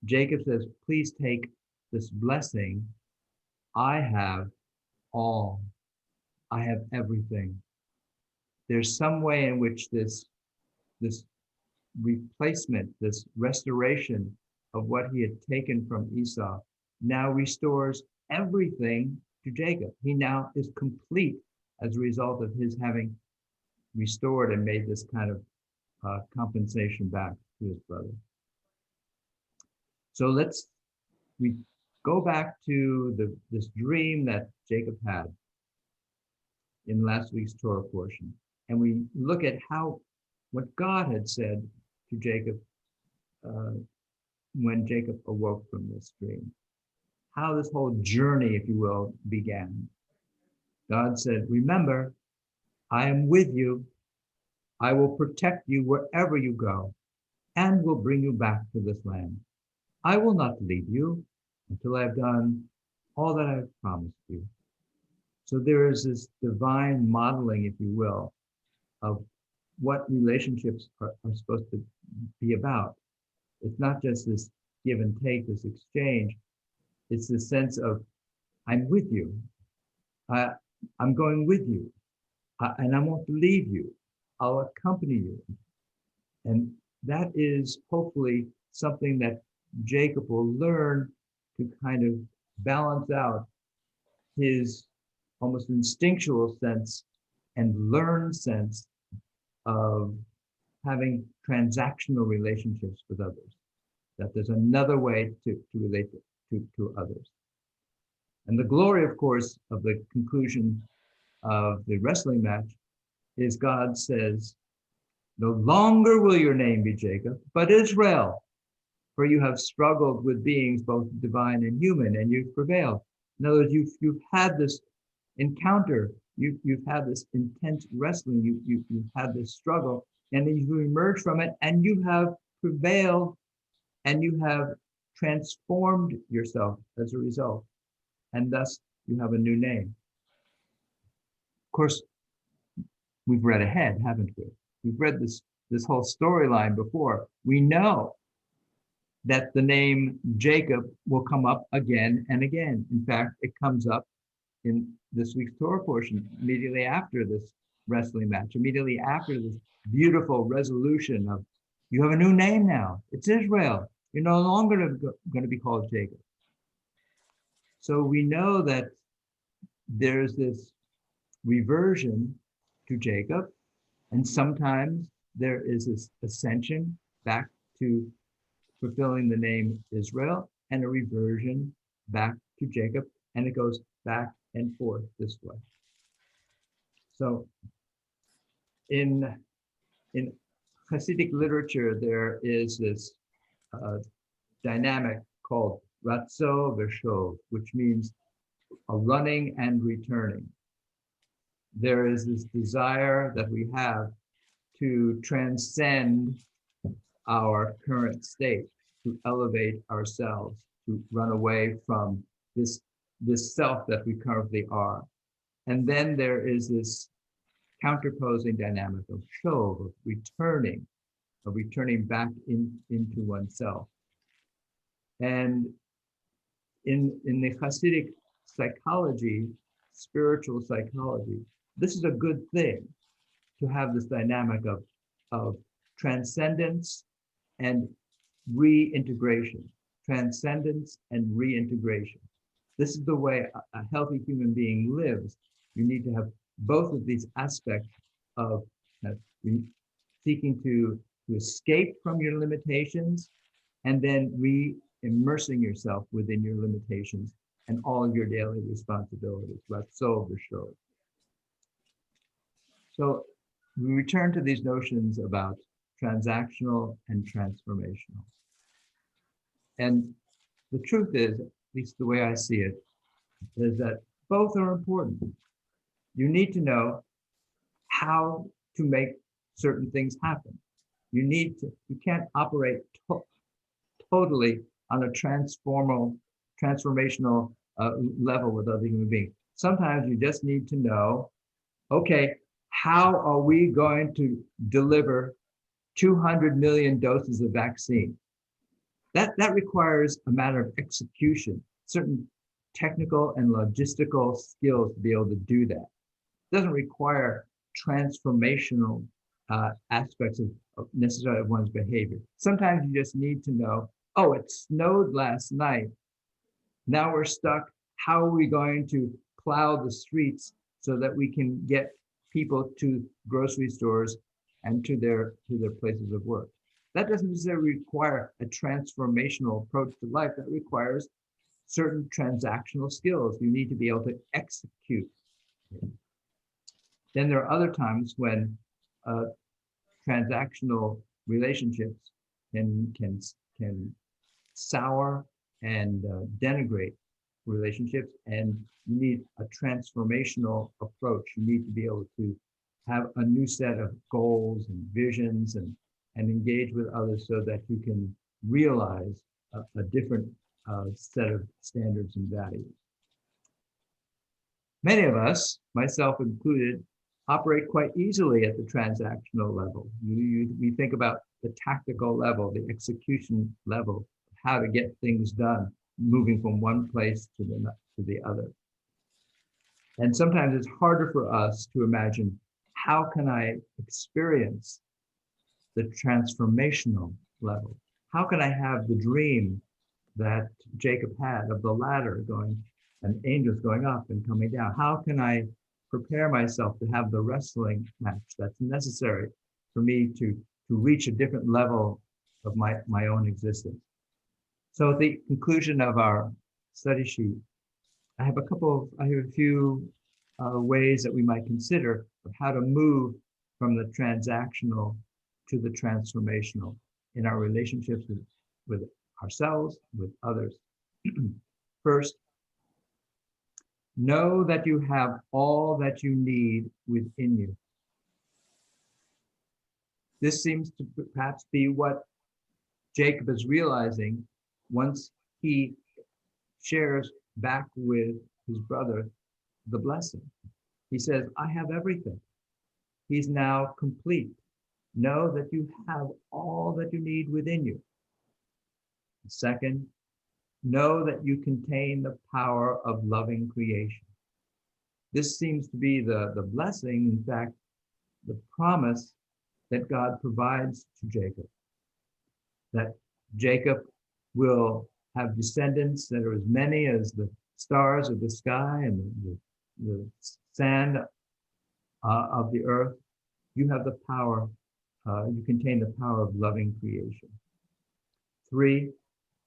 [SPEAKER 1] Jacob says, please take this blessing. I have all. I have everything. There's some way in which this replacement, this restoration of what he had taken from Esau now restores everything to Jacob. He now is complete as a result of his having restored and made this kind of compensation back to his brother. So we go back to this dream that Jacob had in last week's Torah portion, and we look at what God had said to Jacob when Jacob awoke from this dream, how this whole journey, if you will, began. God said, remember, I am with you. I will protect you wherever you go and will bring you back to this land. I will not leave you until I've done all that I've promised you. So there is this divine modeling, if you will, of what relationships are supposed to be about. It's not just this give and take, this exchange. It's the sense of, I'm with you. I'm going with you. And I won't leave you. I'll accompany you. And that is hopefully something that Jacob will learn to kind of balance out his almost instinctual sense and learned sense of having transactional relationships with others, that there's another way to relate to others. And the glory, of course, of the conclusion of the wrestling match is God says, no longer will your name be Jacob, but Israel, for you have struggled with beings both divine and human, and you've prevailed. In other words, you've had this encounter, you've had this intense wrestling, you've had this struggle, and then you emerge from it, and you have prevailed, and you have transformed yourself as a result, and thus you have a new name. Of course, we've read ahead, haven't we? We've read this whole storyline before. We know that the name Jacob will come up again and again. In fact, it comes up in this week's Torah portion, immediately after this wrestling match, immediately after this beautiful resolution of, you have a new name now. It's Israel. You're no longer going to be called Jacob. So we know that there's this reversion to Jacob, and sometimes there is this ascension back to fulfilling the name Israel, and a reversion back to Jacob, and it goes back and forth this way. So in Hasidic literature, there is this dynamic called ratzo v'shov, which means a running and returning. There is this desire that we have to transcend our current state, to elevate ourselves, to run away from this self that we currently are. And then there is this counterposing dynamic of shov, of returning back into oneself. And in the Hasidic psychology, spiritual psychology, this is a good thing, to have this dynamic of transcendence and reintegration. Transcendence and reintegration. This is the way a healthy human being lives. You need to have both of these aspects of seeking to escape from your limitations, and then immersing yourself within your limitations and all of your daily responsibilities. Ratzo v'shov. So we return to these notions about transactional and transformational. And the truth is, at least the way I see it, is that both are important. You need to know how to make certain things happen. You can't operate totally on a transformational level with other human beings. Sometimes you just need to know, okay, how are we going to deliver 200 million doses of vaccine? That requires a matter of execution, certain technical and logistical skills to be able to do that. It doesn't require transformational aspects of necessarily of one's behavior. Sometimes you just need to know, oh, it snowed last night. Now we're stuck. How are we going to plow the streets so that we can get people to grocery stores and to their places of work? That doesn't necessarily require a transformational approach to life. That requires certain transactional skills. You need to be able to execute. Then there are other times when transactional relationships can sour and denigrate relationships, and you need a transformational approach. You need to be able to have a new set of goals and visions and engage with others so that you can realize a different set of standards and values. Many of us, myself included, operate quite easily at the transactional level. We think about the tactical level, the execution level, how to get things done, moving from one place to the other. And sometimes it's harder for us to imagine, how can I experience the transformational level? How can I have the dream that Jacob had of the ladder going and angels going up and coming down? How can I prepare myself to have the wrestling match that's necessary for me to reach a different level of my own existence? So at the conclusion of our study sheet, I have a few ways that we might consider of how to move from the transactional to the transformational in our relationships with ourselves, with others. First, know that you have all that you need within you. This seems to perhaps be what Jacob is realizing once he shares back with his brother the blessing. He says, I have everything. He's now complete. Know that you have all that you need within you. Second, know that you contain the power of loving creation. This seems to be the blessing, in fact, the promise that God provides to Jacob, that Jacob will have descendants that are as many as the stars of the sky and the sand of the earth. You have the power, you contain the power of loving creation. 3,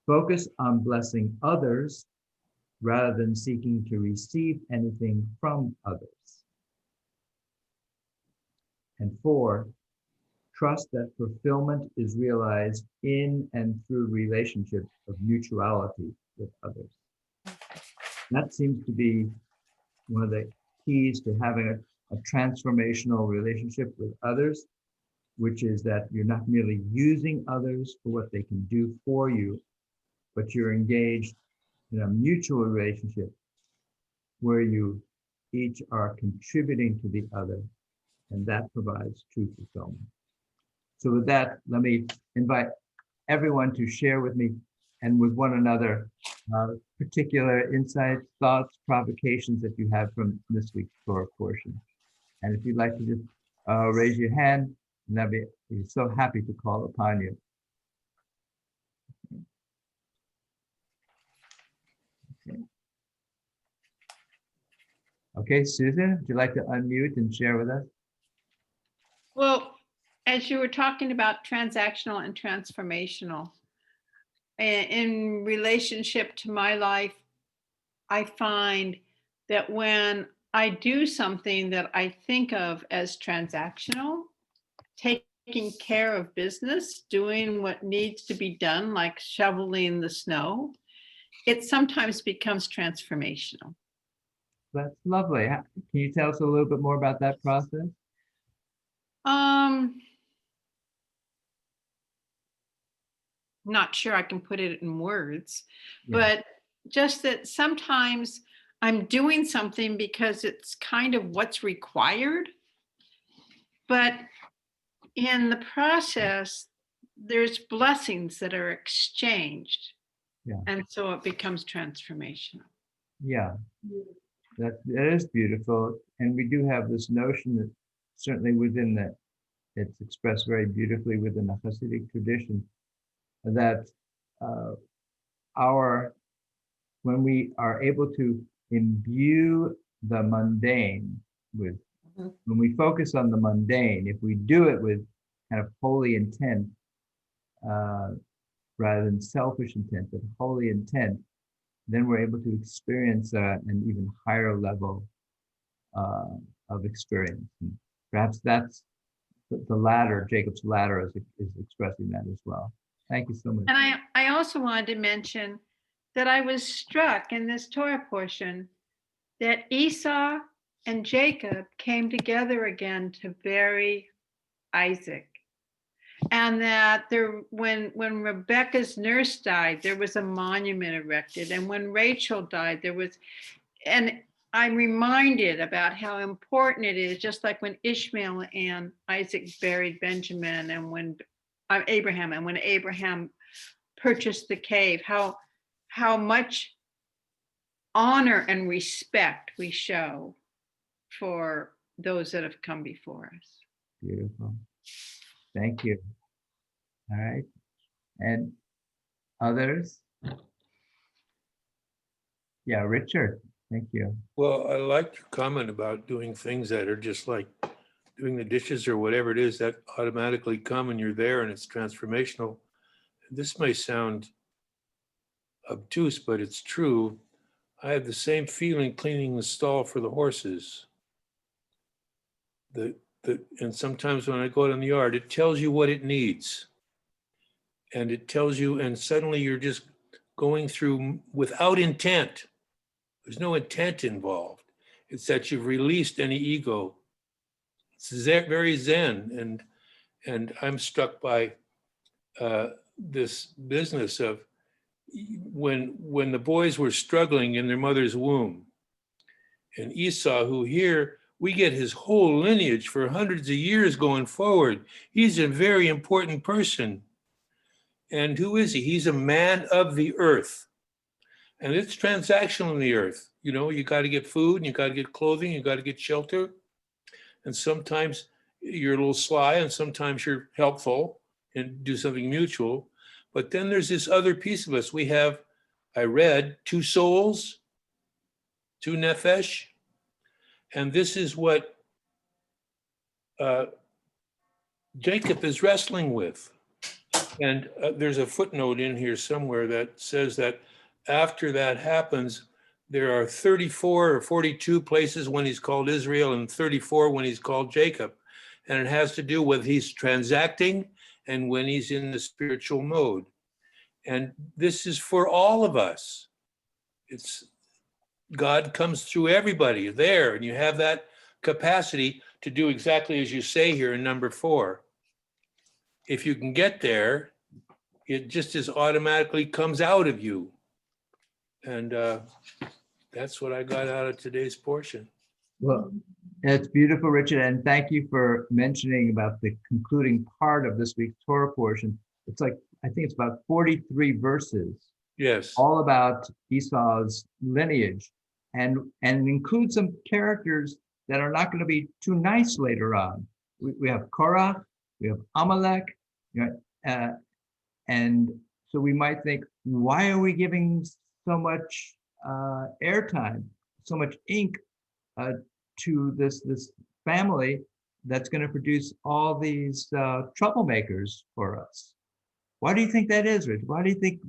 [SPEAKER 1] focus on blessing others rather than seeking to receive anything from others. And 4, trust that fulfillment is realized in and through relationships of mutuality with others. That seems to be one of the keys to having a transformational relationship with others, which is that you're not merely using others for what they can do for you, but you're engaged in a mutual relationship where you each are contributing to the other, and that provides true fulfillment. So with that, let me invite everyone to share with me and with one another particular insights, thoughts, provocations that you have from this week's Torah portion. And if you'd like to just raise your hand, and I'd be so happy to call upon you. Okay, Susan, would you like to unmute and share with us?
[SPEAKER 11] Well, as you were talking about transactional and transformational, in relationship to my life, I find that when I do something that I think of as transactional, taking care of business, doing what needs to be done, like shoveling the snow, it sometimes becomes transformational.
[SPEAKER 1] That's lovely. Can you tell us a little bit more about that process?
[SPEAKER 11] Not sure I can put it in words,
[SPEAKER 1] Yeah.
[SPEAKER 11] but just that sometimes I'm doing something because it's kind of what's required. But in the process, there's blessings that are exchanged.
[SPEAKER 1] Yeah.
[SPEAKER 11] And so it becomes transformational.
[SPEAKER 1] Yeah, that is beautiful. And we do have this notion that certainly within that, it's expressed very beautifully within the Hasidic tradition, that when we are able to imbue the mundane with, when we focus on the mundane, if we do it with kind of holy intent, rather than selfish intent, but holy intent, then we're able to experience an even higher level of experience. And perhaps that's the ladder, Jacob's ladder is expressing that as well. Thank you so much.
[SPEAKER 11] And I also wanted to mention that I was struck in this Torah portion that Esau and Jacob came together again to bury Isaac. And that when Rebecca's nurse died, there was a monument erected. And when Rachel died, and I'm reminded about how important it is, just like when Ishmael and Isaac buried Benjamin, and when Abraham purchased the cave, how much honor and respect we show for those that have come before us.
[SPEAKER 1] Beautiful. Thank you. All right. And others? Yeah, Richard. Thank you.
[SPEAKER 3] Well, I like your comment about doing things that are just like doing the dishes or whatever it is that automatically come and you're there and it's transformational. This may sound obtuse, but it's true. I have the same feeling cleaning the stall for the horses. And sometimes when I go out in the yard, it tells you what it needs. And it tells you, and suddenly you're just going through without intent. There's no intent involved. It's that you've released any ego. It's very Zen. And I'm struck by this business of when the boys were struggling in their mother's womb. And Esau, who here, we get his whole lineage for hundreds of years going forward. He's a very important person. And who is he? He's a man of the earth. And it's transactional in the earth. You know, you got to get food and you got to get clothing, you got to get shelter. And sometimes you're a little sly and sometimes you're helpful and do something mutual. But then there's this other piece of us. We have, I read, 2 souls, 2 nephesh. And this is what Jacob is wrestling with. And there's a footnote in here somewhere that says that after that happens, there are 34 or 42 places when he's called Israel and 34 when he's called Jacob. And it has to do with he's transacting and when he's in the spiritual mode. And this is for all of us. It's God comes through everybody there, and you have that capacity to do exactly as you say here in number 4. If you can get there, it just as automatically comes out of you. And that's what I got out of today's portion.
[SPEAKER 1] Well, it's beautiful, Richard, and thank you for mentioning about the concluding part of this week's Torah portion. It's like, I think it's about 43 verses,
[SPEAKER 3] Yes.
[SPEAKER 1] all about Esau's lineage, and include some characters that are not going to be too nice later on. We have Korah, we have Amalek, and so we might think, why are we giving so much airtime, so much ink to this family that's going to produce all these troublemakers for us? Why do you think that is, Rich? Why do you think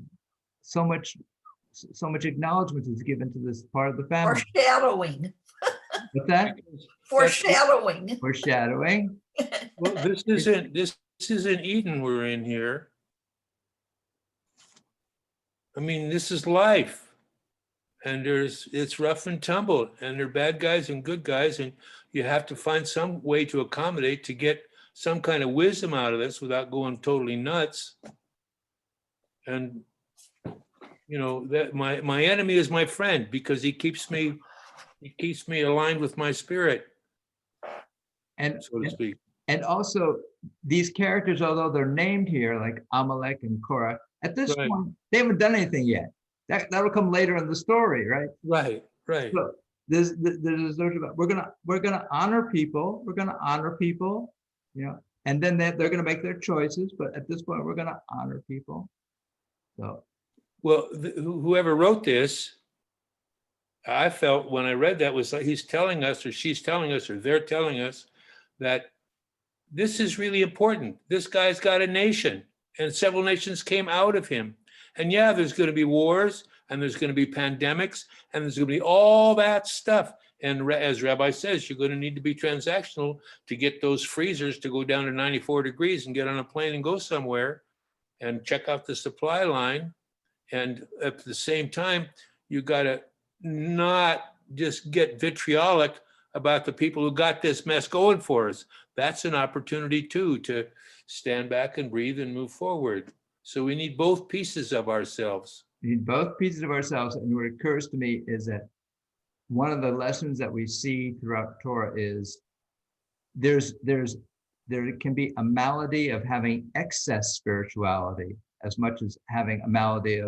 [SPEAKER 1] so much acknowledgement is given to this part of the family?
[SPEAKER 8] Foreshadowing.
[SPEAKER 1] What's that?
[SPEAKER 8] Foreshadowing.
[SPEAKER 1] Foreshadowing.
[SPEAKER 3] Well, this isn't Eden we're in here. I mean, this is life. And it's rough and tumble, and there are bad guys and good guys, and you have to find some way to accommodate to get some kind of wisdom out of this without going totally nuts. And you know that my enemy is my friend because he keeps me aligned with my spirit,
[SPEAKER 1] And
[SPEAKER 3] so to speak.
[SPEAKER 1] And also these characters, although they're named here like Amalek and Korah, at this point they haven't done anything yet. That'll come later in the story, right?
[SPEAKER 3] Right.
[SPEAKER 1] So there's about we're gonna honor people. We're gonna honor people, and then they're gonna make their choices. But at this point, we're gonna honor people. So,
[SPEAKER 3] well, whoever wrote this, I felt when I read that was like he's telling us, or she's telling us, or they're telling us that this is really important. This guy's got a nation, and several nations came out of him. And yeah, there's going to be wars, and there's going to be pandemics, and there's going to be all that stuff. And as Rabbi says, you're going to need to be transactional to get those freezers to go down to 94 degrees and get on a plane and go somewhere and check out the supply line. And at the same time, you got to not just get vitriolic about the people who got this mess going for us. That's an opportunity too, to stand back and breathe and move forward. So we need both pieces of ourselves.
[SPEAKER 1] We need both pieces of ourselves. And what occurs to me is that one of the lessons that we see throughout Torah is there can be a malady of having excess spirituality as much as having a malady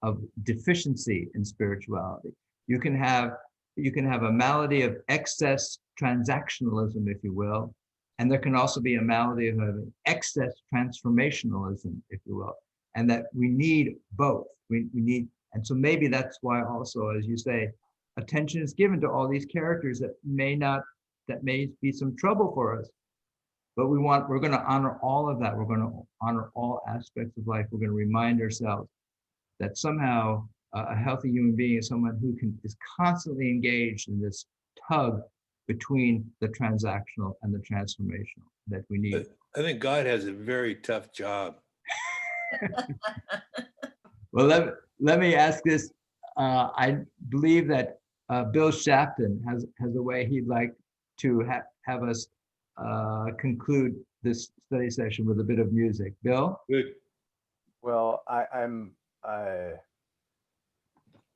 [SPEAKER 1] of deficiency in spirituality. You can have a malady of excess transactionalism, if you will, and there can also be a malady of having excess transformationalism, if you will, and that we need both. We need, and so maybe that's why also, as you say, attention is given to all these characters that may be some trouble for us. But we're going to honor all of that. We're going to honor all aspects of life. We're going to remind ourselves that somehow a healthy human being is someone who is constantly engaged in this tug between the transactional and the transformational that we need.
[SPEAKER 3] I think God has a very tough job.
[SPEAKER 1] Well, let me ask this. I believe that Bill Shafton has a way he'd like to have us conclude this study session with a bit of music. Bill?
[SPEAKER 3] Good.
[SPEAKER 12] Well, I'm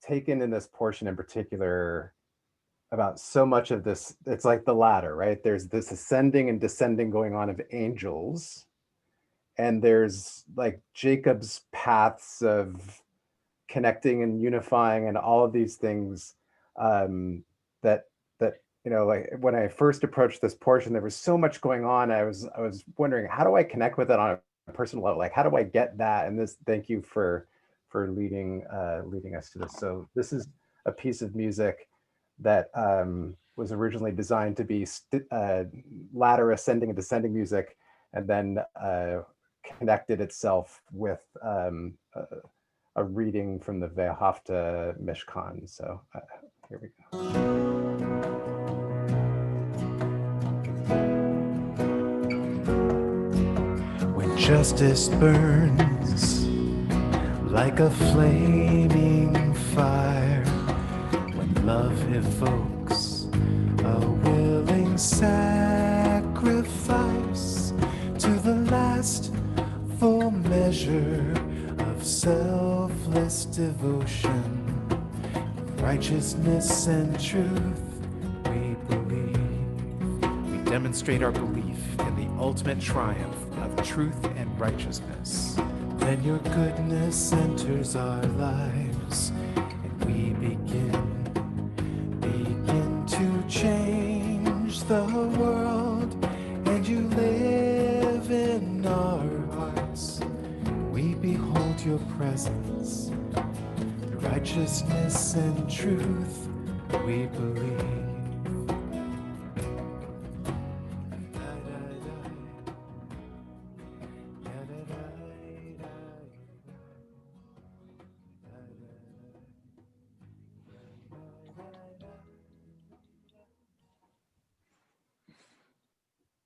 [SPEAKER 12] taken in this portion in particular about so much of this. It's like the ladder, right? There's this ascending and descending going on of angels, and there's like Jacob's paths of connecting and unifying and all of these things that like when I first approached this portion, there was so much going on. I was wondering, how do I connect with it on a personal level? Like, how do I get that? And this, thank you for leading us to this. So this is a piece of music that was originally designed to be ladder ascending and descending music, and then connected itself with a reading from the Vehafta Mishkan. So here we go. When justice burns like a flaming fire, when love evokes a willing sacrifice to the last full measure of selfless devotion, righteousness and truth, we believe. We demonstrate our belief in the ultimate triumph of truth and righteousness. Then your goodness enters our lives, and we begin to change the world, and you live in our hearts. We behold your presence, righteousness and truth, we believe.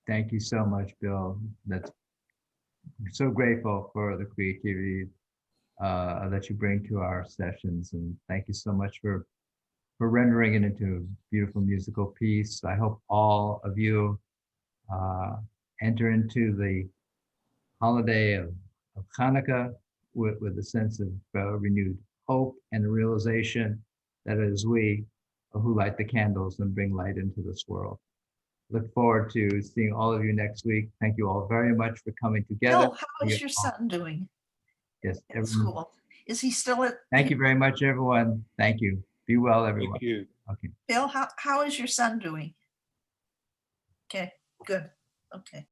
[SPEAKER 1] Thank you so much, Bill. That's I'm so grateful for the creativity that you bring to our sessions, and thank you so much for rendering it into a beautiful musical piece. I hope all of you enter into the holiday of Hanukkah with a sense of renewed hope and a realization that it is we who light the candles and bring light into this world. Look forward to seeing all of you next week. Thank you all very much for coming together.
[SPEAKER 8] Bill, how is your son doing
[SPEAKER 1] Yes,
[SPEAKER 8] at
[SPEAKER 1] everyone.
[SPEAKER 8] school? Is he still at?
[SPEAKER 1] Thank you very much, everyone. Thank you. Be well, everyone.
[SPEAKER 3] Thank you.
[SPEAKER 1] Okay.
[SPEAKER 8] Bill, how is your son doing? Okay, good. Okay.